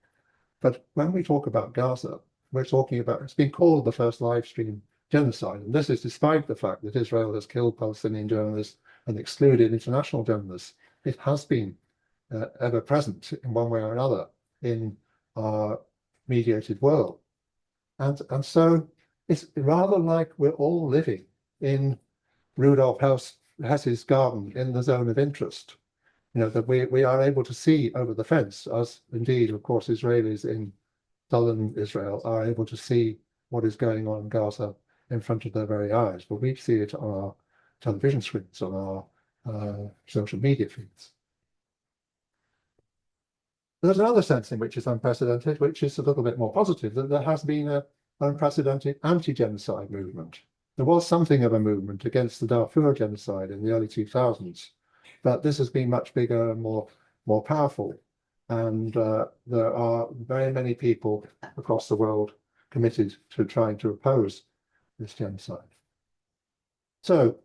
But when we talk about Gaza, we're talking about, it's been called the first live stream genocide. And this is despite the fact that Israel has killed Palestinian journalists and excluded international journalists. It has been ever present in one way or another in our mediated world. And so it's rather like we're all living in Rudolf Hess's garden in the zone of interest. That we are able to see over the fence, as indeed, of course, Israelis in southern Israel are able to see what is going on in Gaza in front of their very eyes. But we see it on our television screens, on our social media feeds. There's another sense in which it's unprecedented, which is a little bit more positive, that there has been an unprecedented anti-genocide movement. There was something of a movement against the Darfur genocide in the early 2000s, but this has been much bigger and more powerful. And there are very many people across the world committed to trying to oppose this genocide. So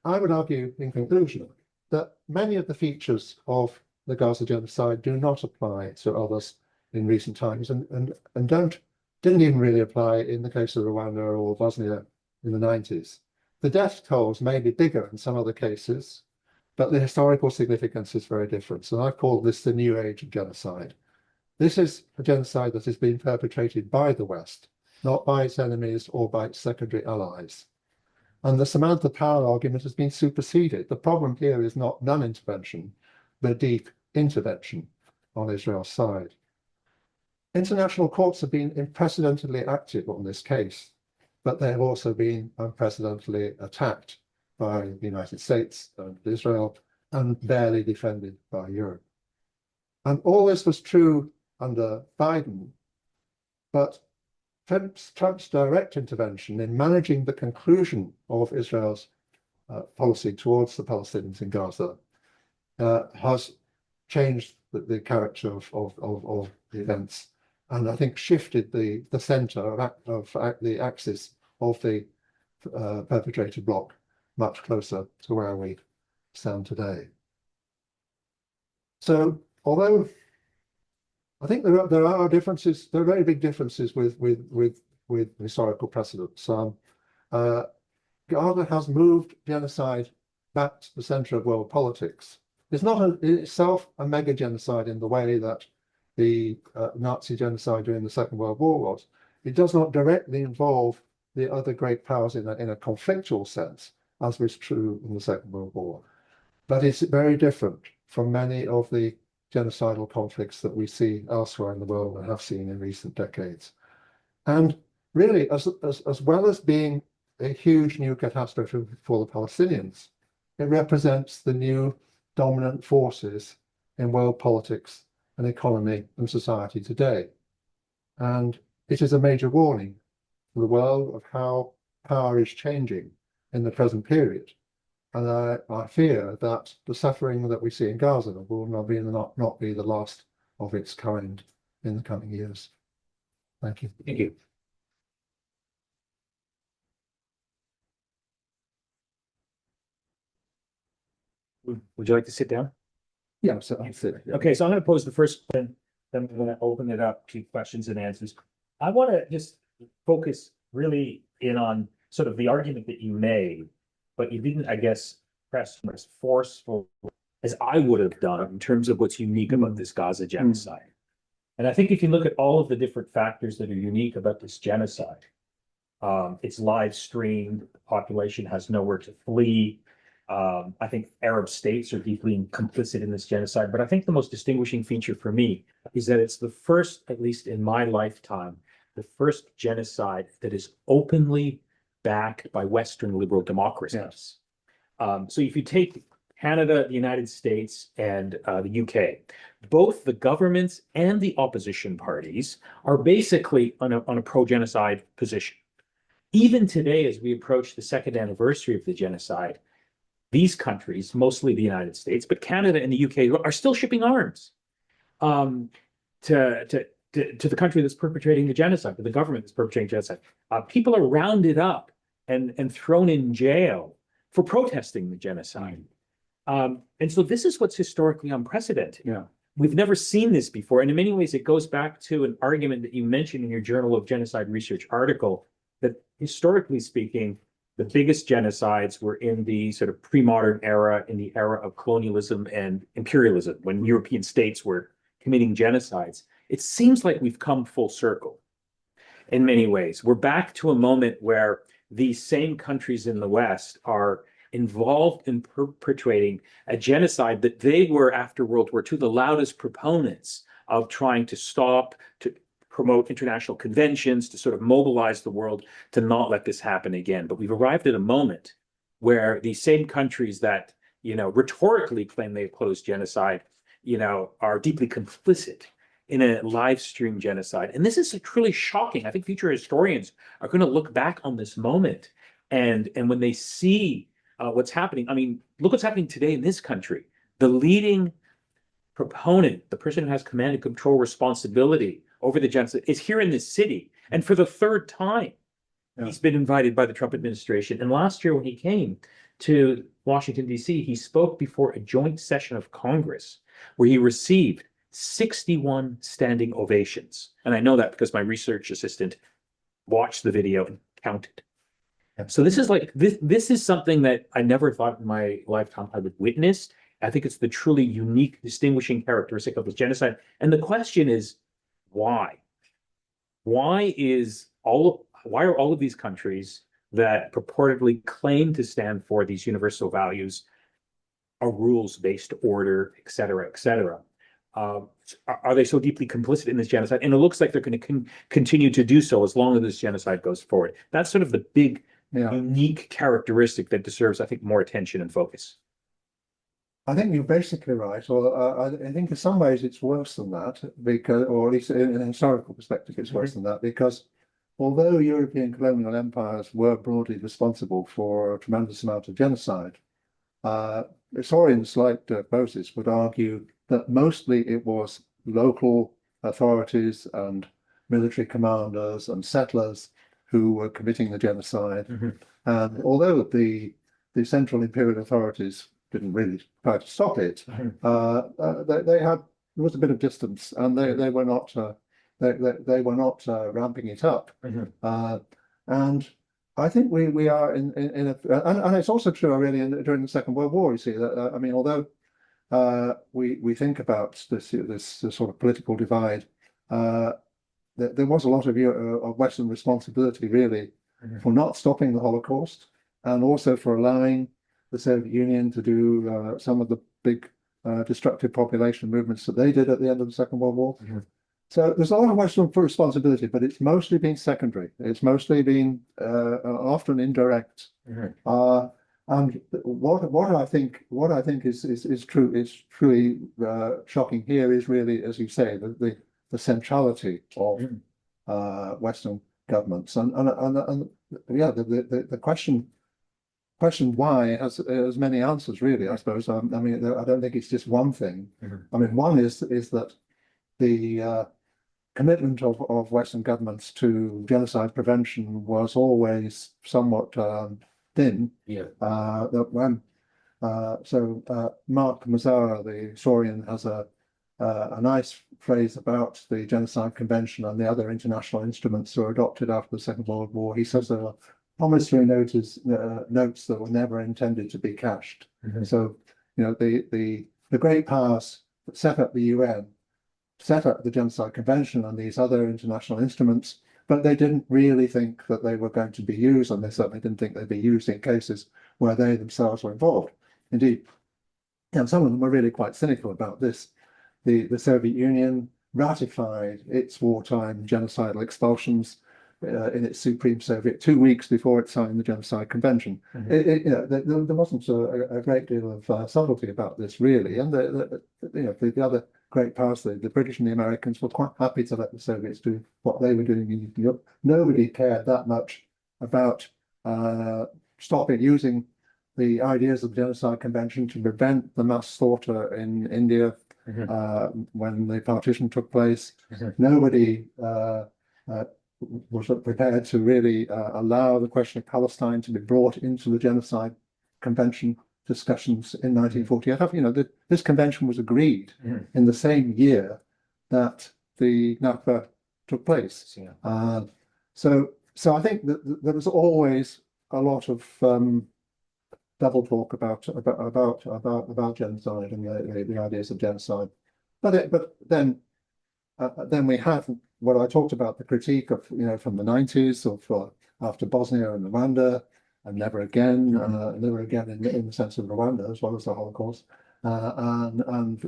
I would argue, in conclusion, that many of the features of the Gaza genocide do not apply to others in recent times, and didn't even really apply in the case of Rwanda or Bosnia in the 90s. The death tolls may be bigger in some other cases, but the historical significance is very different. So I call this the new age of genocide. This is a genocide that has been perpetrated by the West, not by its enemies or by its secondary allies. And the Samantha Power argument has been superseded. The problem here is not non-intervention, but deep intervention on Israel's side. International courts have been unprecedentedly active on this case, but they have also been unprecedentedly attacked by the United States and Israel, and barely defended by Europe. And all this was true under Biden, but Trump's direct intervention in managing the conclusion of Israel's policy towards the Palestinians in Gaza has changed the character of the events, and I think shifted the center of the axis of the perpetrator bloc much closer to where we stand today. So, although I think there are differences, there are very big differences with historical precedents. Gaza has moved genocide back to the center of world politics. It's not in itself a mega genocide in the way that the Nazi genocide during the Second World War was. It does not directly involve the other great powers in a conflictual sense, as was true in the Second World War. But it's very different from many of the genocidal conflicts that we see elsewhere in the world and have seen in recent decades. And really, as well as being a huge new catastrophe for the Palestinians, it represents the new dominant forces in world politics and economy and society today. And it is a major warning to the world of how power is changing in the present period. And I fear that the suffering that we see in Gaza will not be the last of its kind in the coming years. Thank you. Thank you. Would you like to sit down? Yeah, so I'll sit. Okay, so I'm going to pose the first question, then I'm going to open it up to questions and answers. I want to just focus really in on sort of the argument that you made, but you didn't, I guess, press as forceful as I would have done in terms of what's unique about this Gaza genocide. And I think if you look at all of the different factors that are unique about this genocide, it's live streamed, the population has nowhere to flee. I think Arab states are deeply complicit in this genocide, but I think the most distinguishing feature for me is that it's the first, at least in my lifetime, the first genocide that is openly backed by Western liberal democracies. Yes. So if you take Canada, the United States, and the UK, both the governments and the opposition parties are basically on a pro-genocide position. Even today, as we approach the second anniversary of the genocide, these countries, mostly the United States, but Canada and the UK, are still shipping arms to the country that's perpetrating the genocide, to the government that's perpetrating genocide. People are rounded up and thrown in jail for protesting the genocide. And so this is what's historically unprecedented. Yeah. We've never seen this before. And in many ways, it goes back to an argument that you mentioned in your Journal of Genocide Research article, that historically speaking, the biggest genocides were in the sort of pre-modern era, in the era of colonialism and imperialism, when European states were committing genocides. It seems like we've come full circle in many ways. We're back to a moment where these same countries in the West are involved in perpetuating a genocide that they were, after World War II, the loudest proponents of trying to stop, to promote international conventions, to sort of mobilize the world to not let this happen again. But we've arrived at a moment where these same countries that, rhetorically claim they oppose genocide, are deeply complicit in a live stream genocide. And this is truly shocking. I think future historians are going to look back on this moment and when they see what's happening, I mean, look what's happening today in this country. The leading proponent, the person who has command and control responsibility over the genocide, is here in this city. And for the third time, he's been invited by the Trump administration. And last year when he came to Washington, D.C., he spoke before a joint session of Congress where he received 61 standing ovations. And I know that because my research assistant watched the video and counted. So this is this is something that I never thought in my lifetime I would witness. I think it's the truly unique, distinguishing characteristic of this genocide. And the question is, why? Why are all of these countries that purportedly claim to stand for these universal values, a rules-based order, et cetera, are they so deeply complicit in this genocide? And it looks like they're going to continue to do so as long as this genocide goes forward. That's sort of the big, unique characteristic that deserves, I think, more attention and focus. I think you're basically right. Well, I think in some ways it's worse than that, because, or at least in a historical perspective, it's worse than that, because although European colonial empires were broadly responsible for a tremendous amount of genocide, historians like Dirk Moses would argue that mostly it was local authorities and military commanders and settlers who were committing the genocide. And although the central imperial authorities didn't really try to stop it, there was a bit of distance, and they were not ramping it up. And I think we are in a, and it's also true really during the Second World War. You see that I mean, although we think about this sort of political divide, there was a lot of Western responsibility really for not stopping the Holocaust, and also for allowing the Soviet Union to do some of the big destructive population movements that they did at the end of the Second World War. So there's a lot of Western responsibility, but it's mostly been secondary. It's mostly been often indirect. And what I think is true is truly shocking here is really, as you say, the centrality of Western governments, and yeah, the question why has many answers really, I suppose. I mean, I don't think it's just one thing. I mean, one is that the commitment of Western governments to genocide prevention was always somewhat thin. That when Mark Mazzara, the historian, has a nice phrase about the Genocide Convention and the other international instruments that were adopted after the Second World War. He says there were promissory notes that were never intended to be cashed. So, the great powers that set up the UN, set up the Genocide Convention and these other international instruments, but they didn't really think that they were going to be used, and they certainly didn't think they'd be used in cases where they themselves were involved. Indeed, some of them were really quite cynical about this. The Soviet Union ratified its wartime genocidal expulsions in its Supreme Soviet 2 weeks before it signed the Genocide Convention. There wasn't a great deal of subtlety about this, really. And the other great powers, the British and the Americans, were quite happy to let the Soviets do what they were doing in Eastern Europe. Nobody cared that much about using the ideas of the Genocide Convention to prevent the mass slaughter in India when the partition took place. Nobody was prepared to really allow the question of Palestine to be brought into the Genocide Convention discussions in 1948. This convention was agreed in the same year that the Nakba took place. So I think that there was always a lot of double talk about genocide and the ideas of genocide, but then we have what I talked about, the critique of from the 90s of after Bosnia and Rwanda, and never again in the sense of Rwanda as well as the Holocaust, and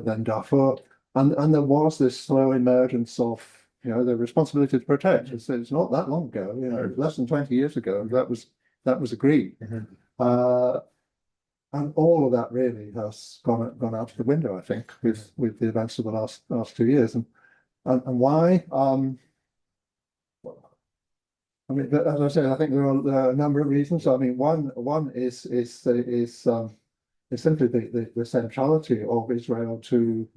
then Darfur, and there was this slow emergence of the responsibility to protect. It's not that long ago, less than 20 years ago, that was agreed. And all of that really has gone out of the window, I think, with the events of the last 2 years. And why? I mean, as I said, I think there are a number of reasons. I mean, one is simply the centrality of Israel to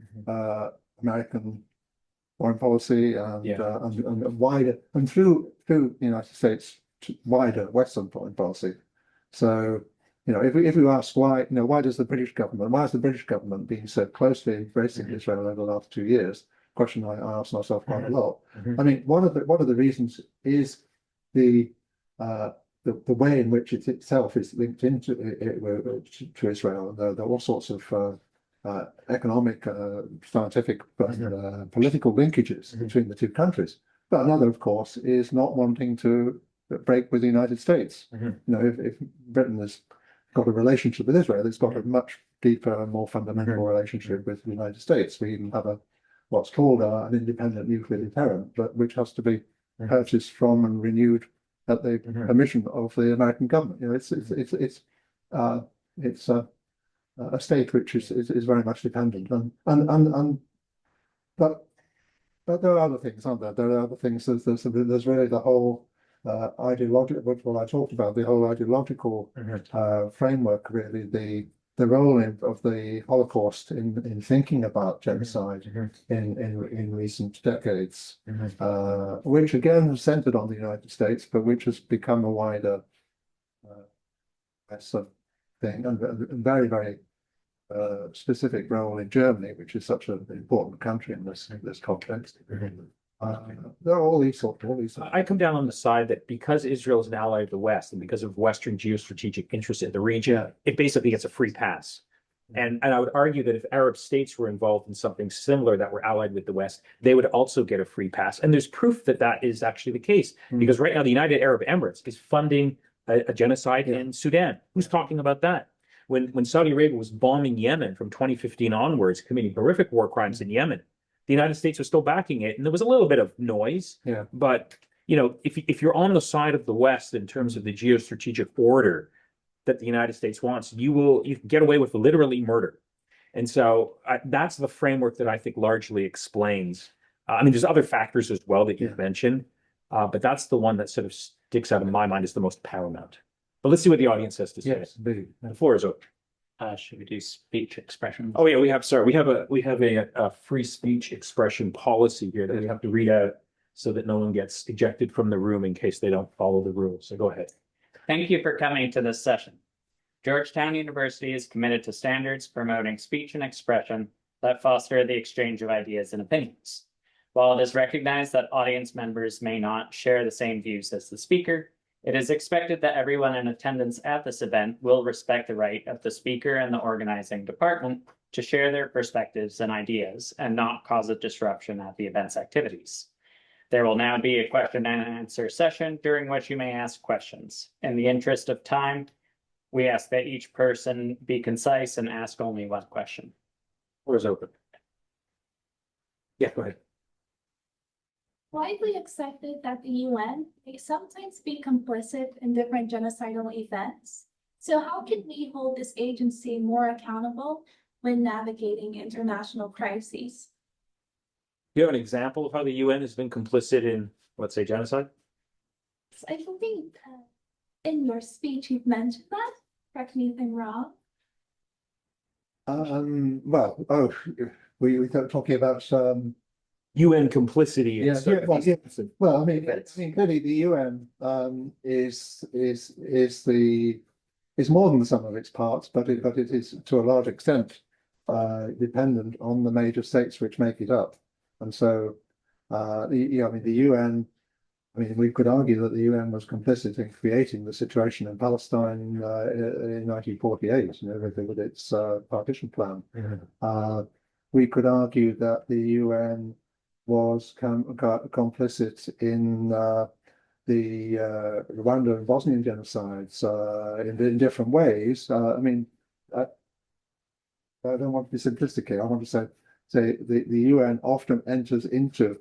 American foreign policy and wider, and through the United States wider Western foreign policy. So, if we ask why does the British government been so closely embracing Israel over the last 2 years? Question I ask myself quite a lot. I mean, one of the reasons is the way in which it itself is linked into to Israel. There are all sorts of economic, scientific, political linkages between the two countries. But another, of course, is not wanting to break with the United States. If Britain has got a relationship with Israel, it's got a much deeper and more fundamental relationship with the United States. We even have what's called an independent nuclear deterrent, but which has to be purchased from and renewed at the permission of the American government. It's a state which is very much dependent, but there are other things, aren't there? There are other things. There's really the whole ideological, what I talked about, the whole ideological framework, really the role of the Holocaust in thinking about genocide in recent decades, which again was centered on the United States, but which has become a wider thing, and very, very specific role in Germany, which is such an important country in this context. There are all these sorts. I come down on the side that because Israel is an ally of the West and because of Western geostrategic interests in the region, it basically gets a free pass. And I would argue that if Arab states were involved in something similar that were allied with the West, they would also get a free pass. And there's proof that that is actually the case, because right now the United Arab Emirates is funding a genocide in Sudan. Who's talking about that? When Saudi Arabia was bombing Yemen from 2015 onwards, committing horrific war crimes in Yemen, the United States was still backing it, and there was a little bit of noise. But if you're on the side of the West in terms of the geostrategic order that the United States wants, you can get away with literally murder. And so that's the framework that I think largely explains. I mean, there's other factors as well that you've mentioned, but that's the one that sort of sticks out in my mind as the most paramount. But let's see what the audience has to say. Yes, indeed. The floor is open. Should we do speech expression? Oh yeah, we have a free speech expression policy here that we have to read out so that no one gets ejected from the room in case they don't follow the rules. So go ahead. Thank you for coming to this session. Georgetown University is committed to standards promoting speech and expression that foster the exchange of ideas and opinions. While it is recognized that audience members may not share the same views as the speaker, it is expected that everyone in attendance at this event will respect the right of the speaker and the organizing department to share their perspectives and ideas and not cause a disruption at the event's activities. There will now be a question and answer session during which you may ask questions. In the interest of time, we ask that each person be concise and ask only one question. Floor is open. Yeah, go ahead. Widely accepted that the UN may sometimes be complicit in different genocidal events. So how can we hold this agency more accountable when navigating international crises? Do you have an example of how the UN has been complicit in, let's say, genocide? I think in your speech you've mentioned that. Correct me if I'm wrong. We were talking about UN complicity. Well, I mean, clearly the UN is more than the sum of its parts, but it is to a large extent dependent on the major states which make it up. And so, the UN I mean, we could argue that the UN was complicit in creating the situation in Palestine in 1948, with its partition plan. We could argue that the UN was complicit in the Rwanda and Bosnian genocides in different ways. I mean, I don't want to be simplistic here. I want to say the UN often enters into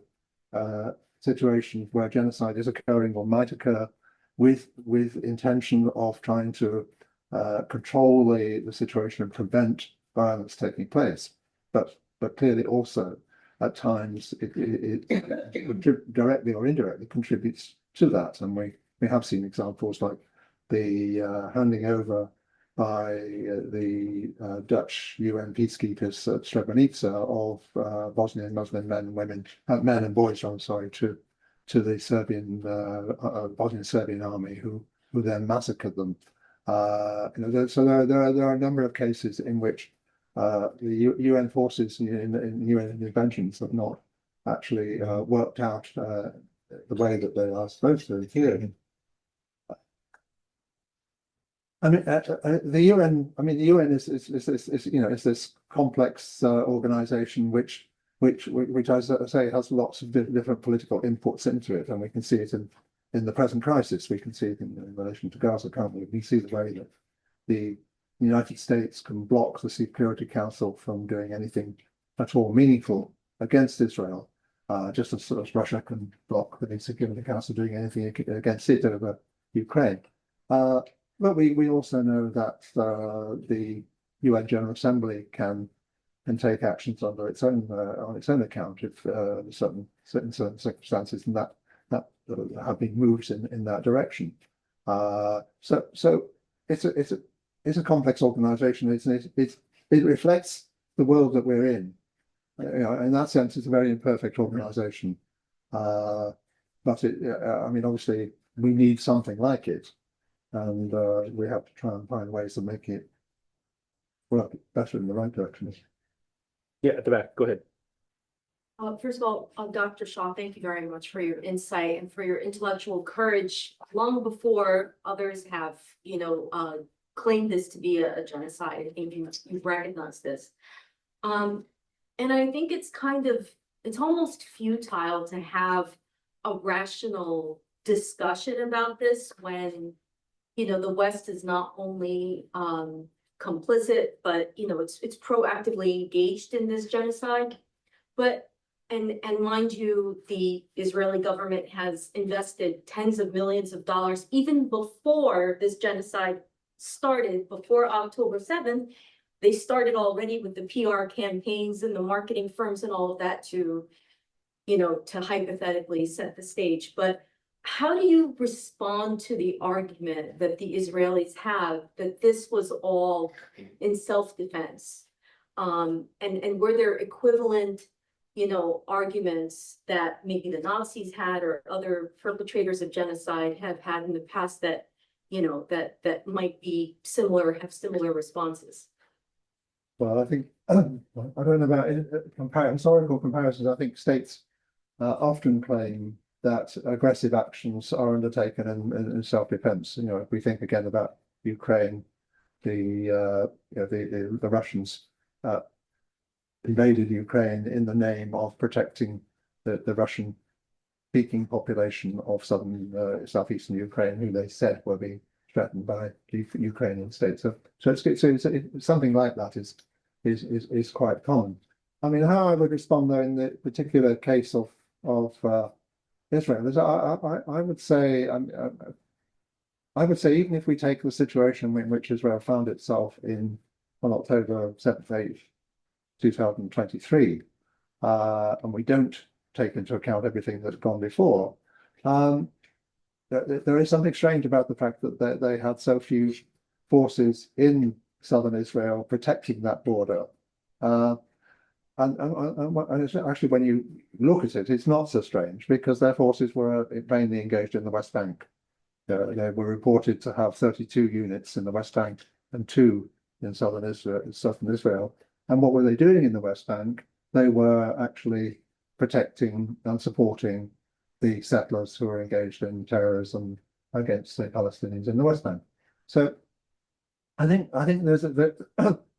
situations where genocide is occurring or might occur with intention of trying to control the situation and prevent violence taking place. But clearly also at times it directly or indirectly contributes to that. And we have seen examples like the handing over by the Dutch UN peacekeepers at Srebrenica of Bosnian Muslim men and women, men and boys, I'm sorry, to the Serbian Bosnian Serbian army who then massacred them. So there are a number of cases in which the UN forces in UN interventions have not actually worked out the way that they are supposed to here. I mean, the UN. I mean, the UN is this complex organization which I say has lots of different political inputs into it, and we can see it in the present crisis. We can see it in relation to Gaza, can't we? We see the way that the United States can block the Security Council from doing anything at all meaningful against Israel, just as Russia can block the Security Council doing anything against it over Ukraine. But we also know that the UN General Assembly can take actions under its own on its own account if certain circumstances and that have been moves in that direction. So it's a complex organisation. It reflects the world that we're in. In that sense, it's a very imperfect organisation. But I mean, obviously, we need something like it. And we have to try and find ways of making it work better in the right direction. Yeah, at the back, go ahead. First of all, Dr. Shaw, thank you very much for your insight and for your intellectual courage long before others have, claimed this to be a genocide. I think you've recognized this. And I think it's it's almost futile to have a rational discussion about this when the West is not only complicit, but it's proactively engaged in this genocide. But and mind you, the Israeli government has invested tens of millions of dollars even before this genocide started, before October 7th. They started already with the PR campaigns and the marketing firms and all of that to hypothetically set the stage. But how do you respond to the argument that the Israelis have that this was all in self-defense? And were there equivalent, arguments that maybe the Nazis had or other perpetrators of genocide have had in the past that, that might be similar, have similar responses? Well, I think, I don't know about historical comparisons. I think states often claim that aggressive actions are undertaken in self-defense. If we think again about Ukraine, the Russians invaded Ukraine in the name of protecting the Russian-speaking population of southeastern Ukraine, who they said were being threatened by the Ukrainian state. So it's something like that is quite common. I mean, how I would respond though in the particular case of Israel is I would say even if we take the situation in which Israel found itself on October 7th, 8th, 2023, and we don't take into account everything that's gone before, there is something strange about the fact that they had so few forces in southern Israel protecting that border. And actually, when you look at it, it's not so strange because their forces were mainly engaged in the West Bank. They were reported to have 32 units in the West Bank and 2 in southern Israel. And what were they doing in the West Bank? They were actually protecting and supporting the settlers who are engaged in terrorism against the Palestinians in the West Bank. So I think there's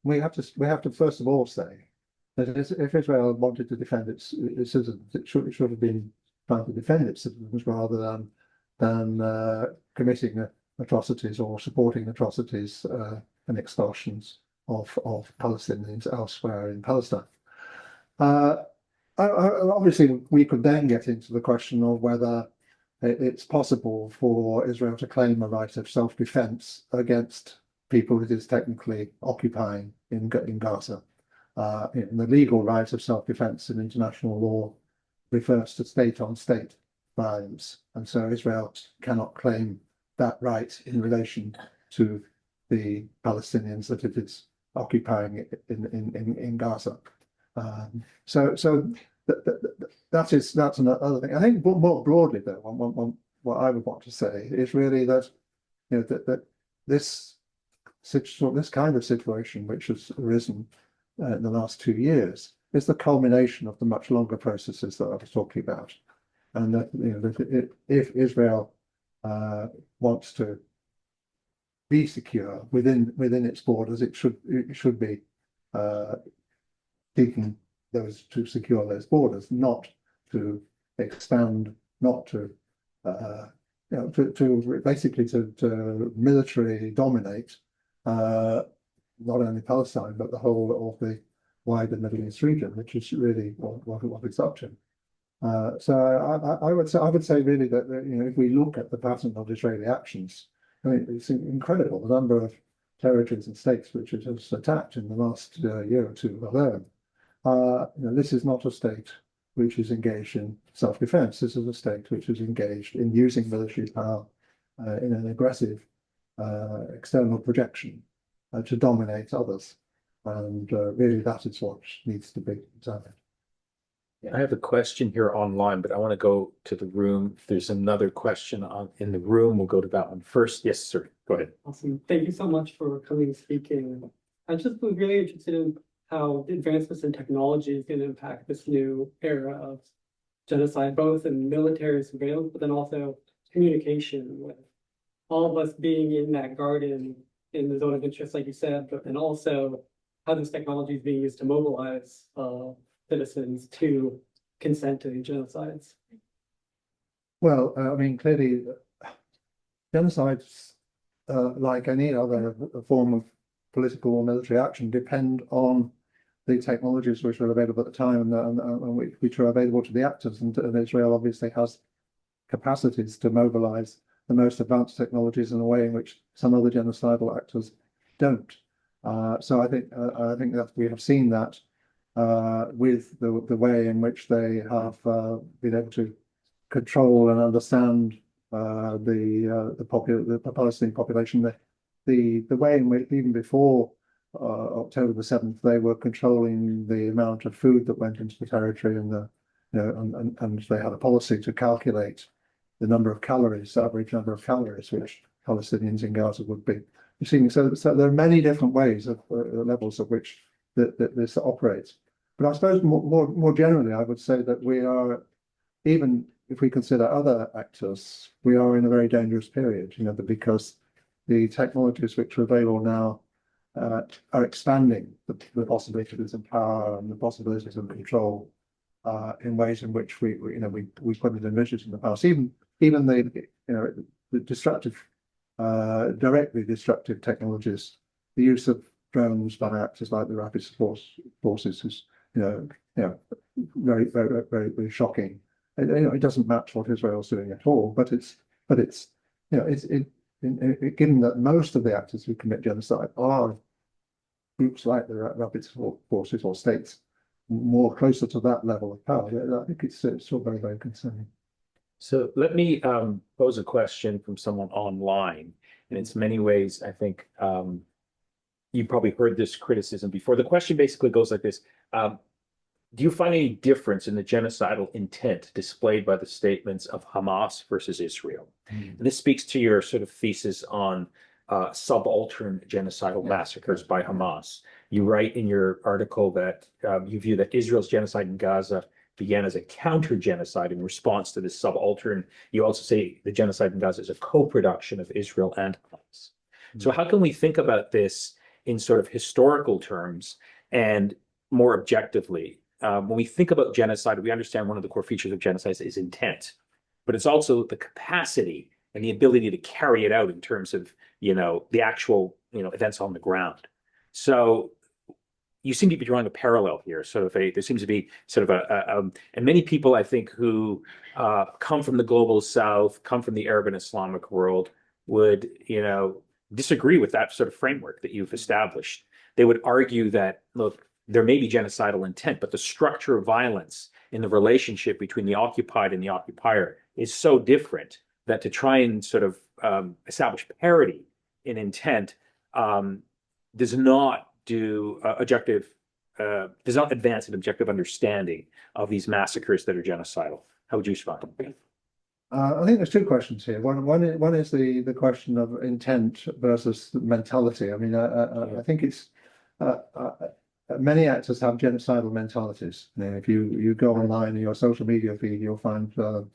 we have to first of all say that if Israel wanted to defend its citizens, it should have been trying to defend its citizens rather than committing atrocities or supporting atrocities and extortions of Palestinians elsewhere in Palestine. Obviously, we could then get into the question of whether it's possible for Israel to claim a right of self-defense against people it is technically occupying in Gaza. The legal right of self-defense in international law refers to state-on-state violence, and so Israel cannot claim that right in relation to the Palestinians that it is occupying in Gaza. That's another thing. I think more broadly, though, what I would want to say is really that that this kind of situation which has arisen in the last 2 years is the culmination of the much longer processes that I was talking about, and that if Israel wants to be secure within its borders, it should be seeking to secure those borders, not to expand, not to basically to militarily dominate not only Palestine but the whole of the wider Middle East region, which is really what it's up to. So I would say really that if we look at the pattern of Israeli actions, I mean, it's incredible the number of territories and states which it has attacked in the last year or two alone. This is not a state which is engaged in self-defense. This is a state which is engaged in using military power in an aggressive external projection to dominate others. And really that is what needs to be examined. I have a question here online, but I want to go to the room. If there's another question in the room, we'll go to that one first. Yes, sir. Go ahead. Awesome. Thank you so much for coming and speaking. I just was really interested in how advancements in technology is going to impact this new era of genocide, both in military surveillance, but then also communication with all of us being in that garden in the zone of interest, like you said, but then also how this technology is being used to mobilize citizens to consent to these genocides. Well, I mean, clearly, genocides, like any other form of political or military action, depend on the technologies which are available at the time and which are available to the actors. And Israel obviously has capacities to mobilize the most advanced technologies in a way in which some other genocidal actors don't. So I think that we have seen that with the way in which they have been able to control and understand the Palestinian population. The way in which even before October the 7th, they were controlling the amount of food that went into the territory, and and they had a policy to calculate the number of calories, the average number of calories which Palestinians in Gaza would be receiving. So there are many different ways of levels of which this operates. But I suppose more generally, I would say that we are, even if we consider other actors, we are in a very dangerous period. Because the technologies which are available now are expanding the possibilities of power and the possibilities of control in ways in which we couldn't envisage in the past. Even the destructive, directly destructive technologies, the use of drones by actors like the rapid support forces is very, very, very, very shocking. It doesn't match what Israel's doing at all, but it's given that most of the actors who commit genocide are groups like the rapid support forces or states more closer to that level of power. I think it's still very, very concerning. So let me pose a question from someone online, and it's many ways, I think, you probably heard this criticism before. The question basically goes like this. Do you find any difference in the genocidal intent displayed by the statements of Hamas versus Israel? And this speaks to your sort of thesis on subaltern genocidal massacres by Hamas. You write in your article that you view that Israel's genocide in Gaza began as a counter-genocide in response to this subaltern. You also say the genocide in Gaza is a co-production of Israel and Hamas. So how can we think about this in sort of historical terms and more objectively? When we think about genocide, we understand one of the core features of genocide is intent, but it's also the capacity and the ability to carry it out in terms of, the actual, events on the ground. So you seem to be drawing a parallel here. There seems to be sort of and many people, I think, who come from the global South, come from the Arab and Islamic world would, disagree with that sort of framework that you've established. They would argue that, look, there may be genocidal intent, but the structure of violence in the relationship between the occupied and the occupier is so different that to try and sort of establish parity in intent does not advance an objective understanding of these massacres that are genocidal. How would you respond? I think there's two questions here. One is the question of intent versus mentality. I mean, I think it's many actors have genocidal mentalities. If you go online in your social media feed, you'll find them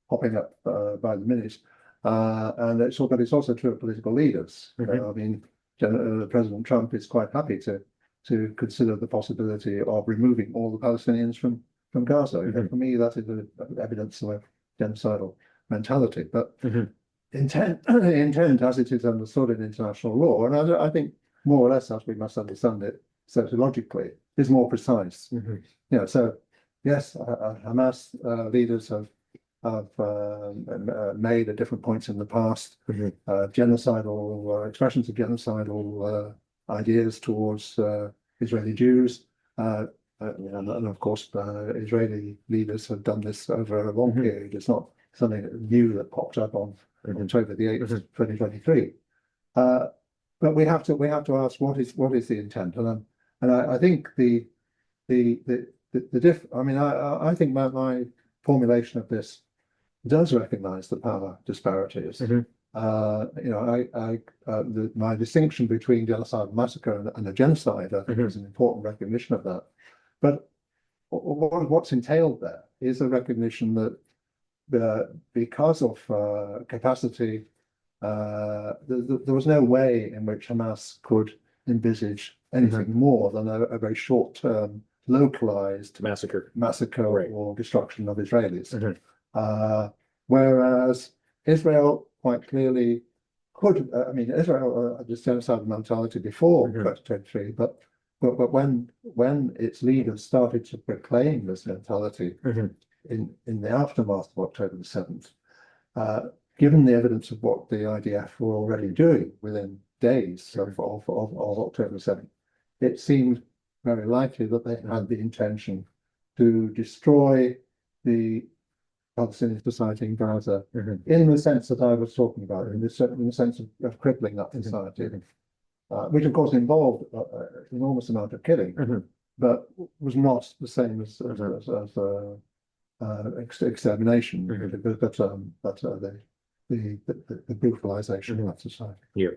popping up by the minute. But it's also true of political leaders. I mean, President Trump is quite happy to consider the possibility of removing all the Palestinians from Gaza. For me, that is evidence of a genocidal mentality. But intent, as it is understood in international law, and I think more or less as we must understand it sociologically, is more precise. So yes, Hamas leaders have made at different points in the past genocidal expressions of genocidal ideas towards Israeli Jews, and of course Israeli leaders have done this over a long period. It's not something new that popped up on October the 8th, 2023. But we have to ask what is the intent, and I think I think my formulation of this does recognize the power disparities. My distinction between genocide and massacre and a genocide, I think, is an important recognition of that. But what's entailed there is a recognition that because of capacity, there was no way in which Hamas could envisage anything more than a very short-term, localized massacre right, or destruction of Israelis. Whereas Israel quite clearly could, Israel had this genocidal mentality before 2023, but when its leaders started to proclaim this mentality in the aftermath of October the 7th, given the evidence of what the IDF were already doing within days of October the 7th, it seemed very likely that they had the intention to destroy the Palestinian society in Gaza in the sense that I was talking about, in the sense of crippling that society, which of course involved an enormous amount of killing, but was not the same as extermination, but the brutalization of that society. Yeah.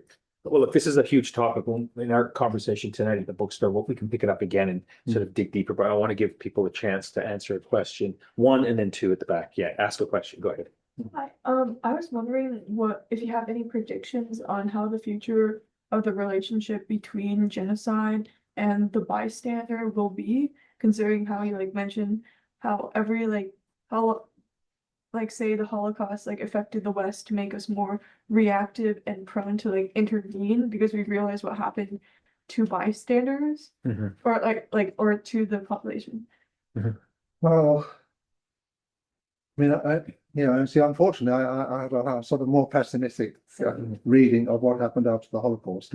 Well, look, this is a huge topic. In our conversation tonight at the bookstore, we can pick it up again and sort of dig deeper, but I want to give people a chance to answer a question, one and then two at the back. Yeah, ask a question. Go ahead. Hi, I was wondering if you have any predictions on how the future of the relationship between genocide and the bystander will be, considering how you mentioned how say the Holocaust affected the West to make us more reactive and prone to intervene because we realized what happened to bystanders or to the population. Well, unfortunately, I had a sort of more pessimistic reading of what happened after the Holocaust,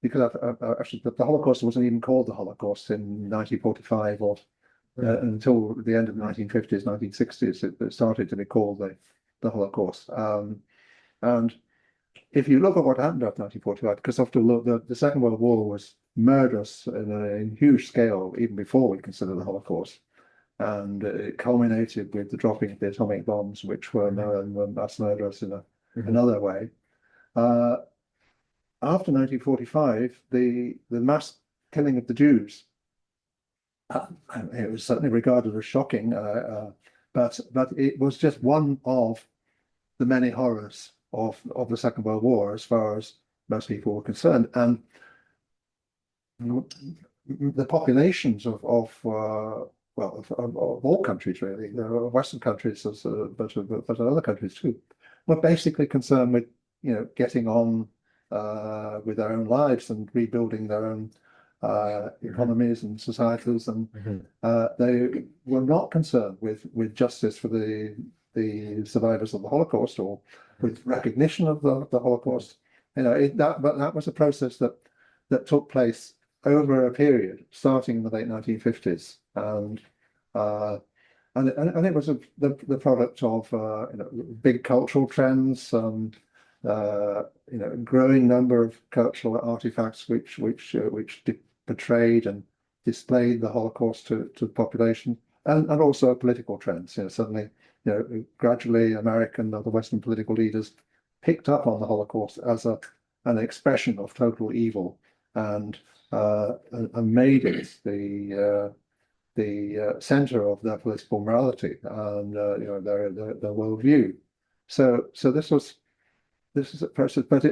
because actually the Holocaust wasn't even called the Holocaust in 1945 or until the end of the 1950s, 1960s, it started to be called the Holocaust. And if you look at what happened after 1945, because after the Second World War was murderous in huge scale, even before we consider the Holocaust, and it culminated with the dropping of the atomic bombs, which were mass murderous in another way. After 1945, the mass killing of the Jews it was certainly regarded as shocking, but it was just one of the many horrors of the Second World War, as far as most people were concerned. And the populations of all countries, really, Western countries, but other countries too, were basically concerned with, getting on with their own lives and rebuilding their own economies and societies, and they were not concerned with justice for the survivors of the Holocaust, or with recognition of the Holocaust. But that was a process that took place over a period starting in the late 1950s, and it was the product of big cultural trends, growing number of cultural artifacts which portrayed and displayed the Holocaust to the population, and also political trends. Suddenly, gradually American or the Western political leaders picked up on the Holocaust as an expression of total evil, and made it the center of their political morality and their worldview. So this is a process, but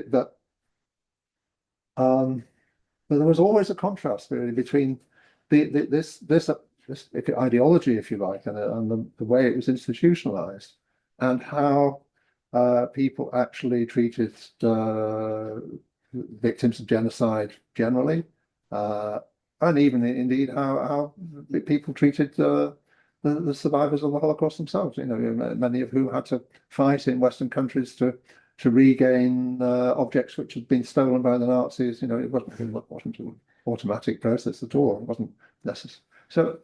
there was always a contrast really between this ideology, if you like, and the way it was institutionalized, and how people actually treated victims of genocide generally, and even indeed how people treated the survivors of the Holocaust themselves. Many of whom had to fight in Western countries to regain objects which had been stolen by the Nazis. It wasn't an automatic process at all. It wasn't necessary. So,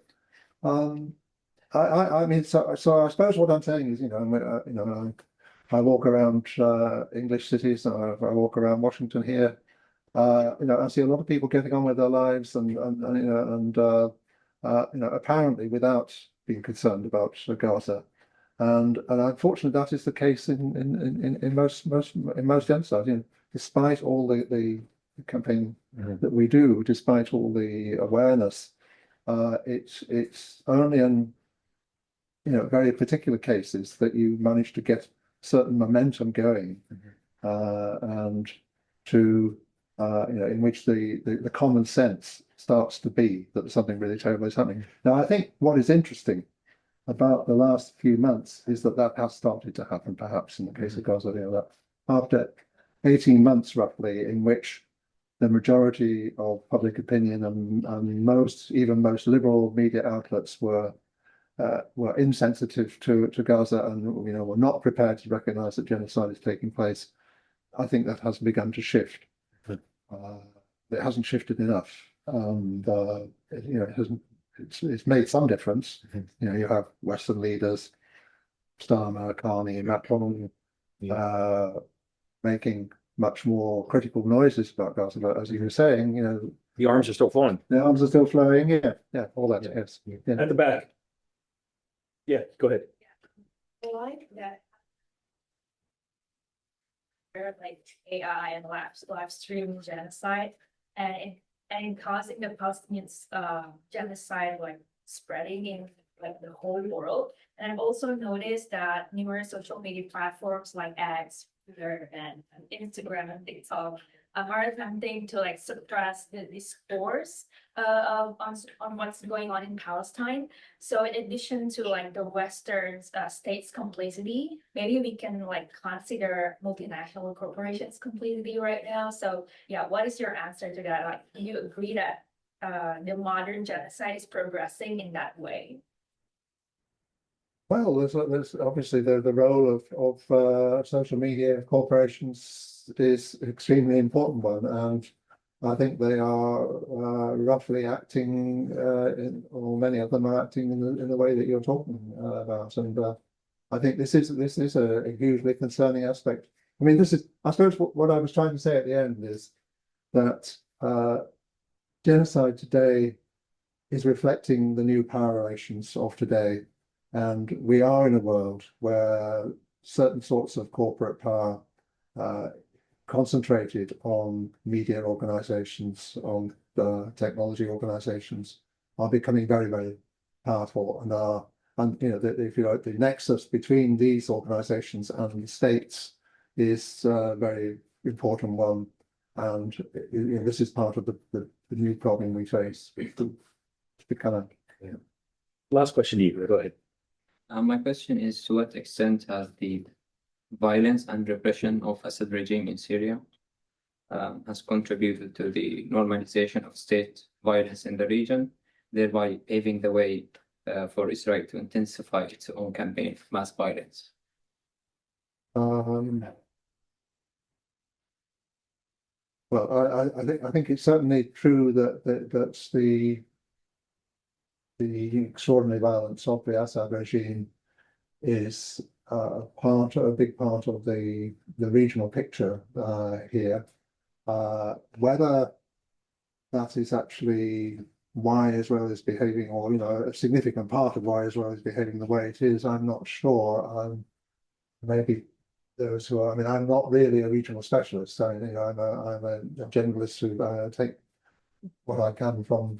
I mean, so I suppose what I'm saying is, I walk around English cities, and I walk around Washington here. I see a lot of people getting on with their lives, and apparently without being concerned about Gaza. And unfortunately, that is the case in most genocides. Despite all the campaign that we do, despite all the awareness, it's only in very particular cases that you manage to get certain momentum going, and to in which the common sense starts to be that something really terrible is happening. Now, I think what is interesting about the last few months is that has started to happen, perhaps in the case of Gaza, that after 18 months roughly, in which the majority of public opinion and most liberal media outlets were insensitive to Gaza, and were not prepared to recognize that genocide is taking place. I think that has begun to shift. It hasn't shifted enough, and it's made some difference. You have Western leaders, Starmer, Carney, Macron, making much more critical noises about Gaza. But as you were saying, The arms are still flowing. the arms are still flowing. Yeah, all that. Yes. Yeah. At the back. Yeah, go ahead. I like that. Like AI and live stream genocide, and causing the Palestinian genocide like spreading in like the whole world. And I've also noticed that numerous social media platforms like X, Twitter, and Instagram and TikTok are attempting to like suppress the discourse on what's going on in Palestine. So in addition to like the Western states' complicity, maybe we can like consider multinational corporations' complicity right now. So yeah, what is your answer to that? Like, do you agree that the modern genocide is progressing in that way? Well, there's obviously the role of social media corporations is extremely important one, and I think they are roughly acting, or many of them are acting in the way that you're talking about, and I think this is a hugely concerning aspect. I mean, I suppose what I was trying to say at the end is that genocide today is reflecting the new power relations of today. And we are in a world where certain sorts of corporate power concentrated on media organizations, on technology organizations, are becoming very, very powerful and you know, if you like, the nexus between these organizations and the states is a very important one. And you know, this is part of the new problem we face. To kind of, Last question to you. Go ahead. My question is, to what extent has the violence and repression of Assad regime in Syria has contributed to the normalization of state violence in the region, thereby paving the way for Israel to intensify its own campaign of mass violence? well, I think it's certainly true that the extraordinary violence of the Assad regime is a big part of the regional picture here. Whether that is actually why Israel is behaving, or you know, a significant part of why Israel is behaving the way it is, I'm not sure. Maybe those who are, I mean, I'm not really a regional specialist. So, you know, I'm a generalist who take what I can from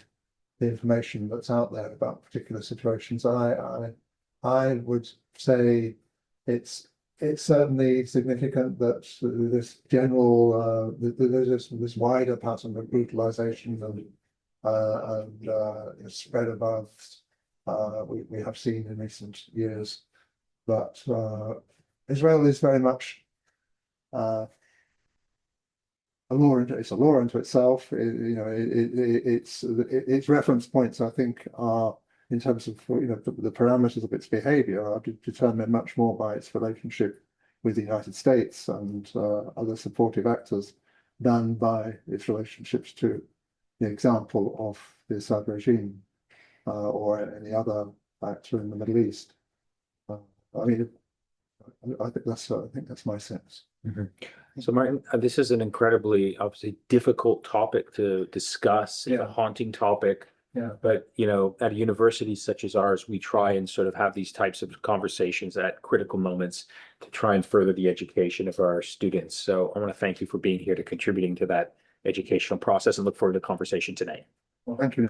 the information that's out there about particular situations. I would say it's certainly significant that this general there's this wider pattern of brutalization and spread above we have seen in recent years, but Israel is very much a law unto itself. Its reference points, I think, are in terms of the parameters of its behavior are determined much more by its relationship with the United States and other supportive actors than by its relationships to the example of the Assad regime or any other actor in the Middle East. I mean, I think that's my sense. So Martin, this is an incredibly, obviously, difficult topic to discuss. It's a haunting topic. Yeah. But, you know, at a university such as ours, we try and sort of have these types of conversations at critical moments to try and further the education of our students. So I want to thank you for being here, to contributing to that educational process, and look forward to the conversation tonight. Well, thank you.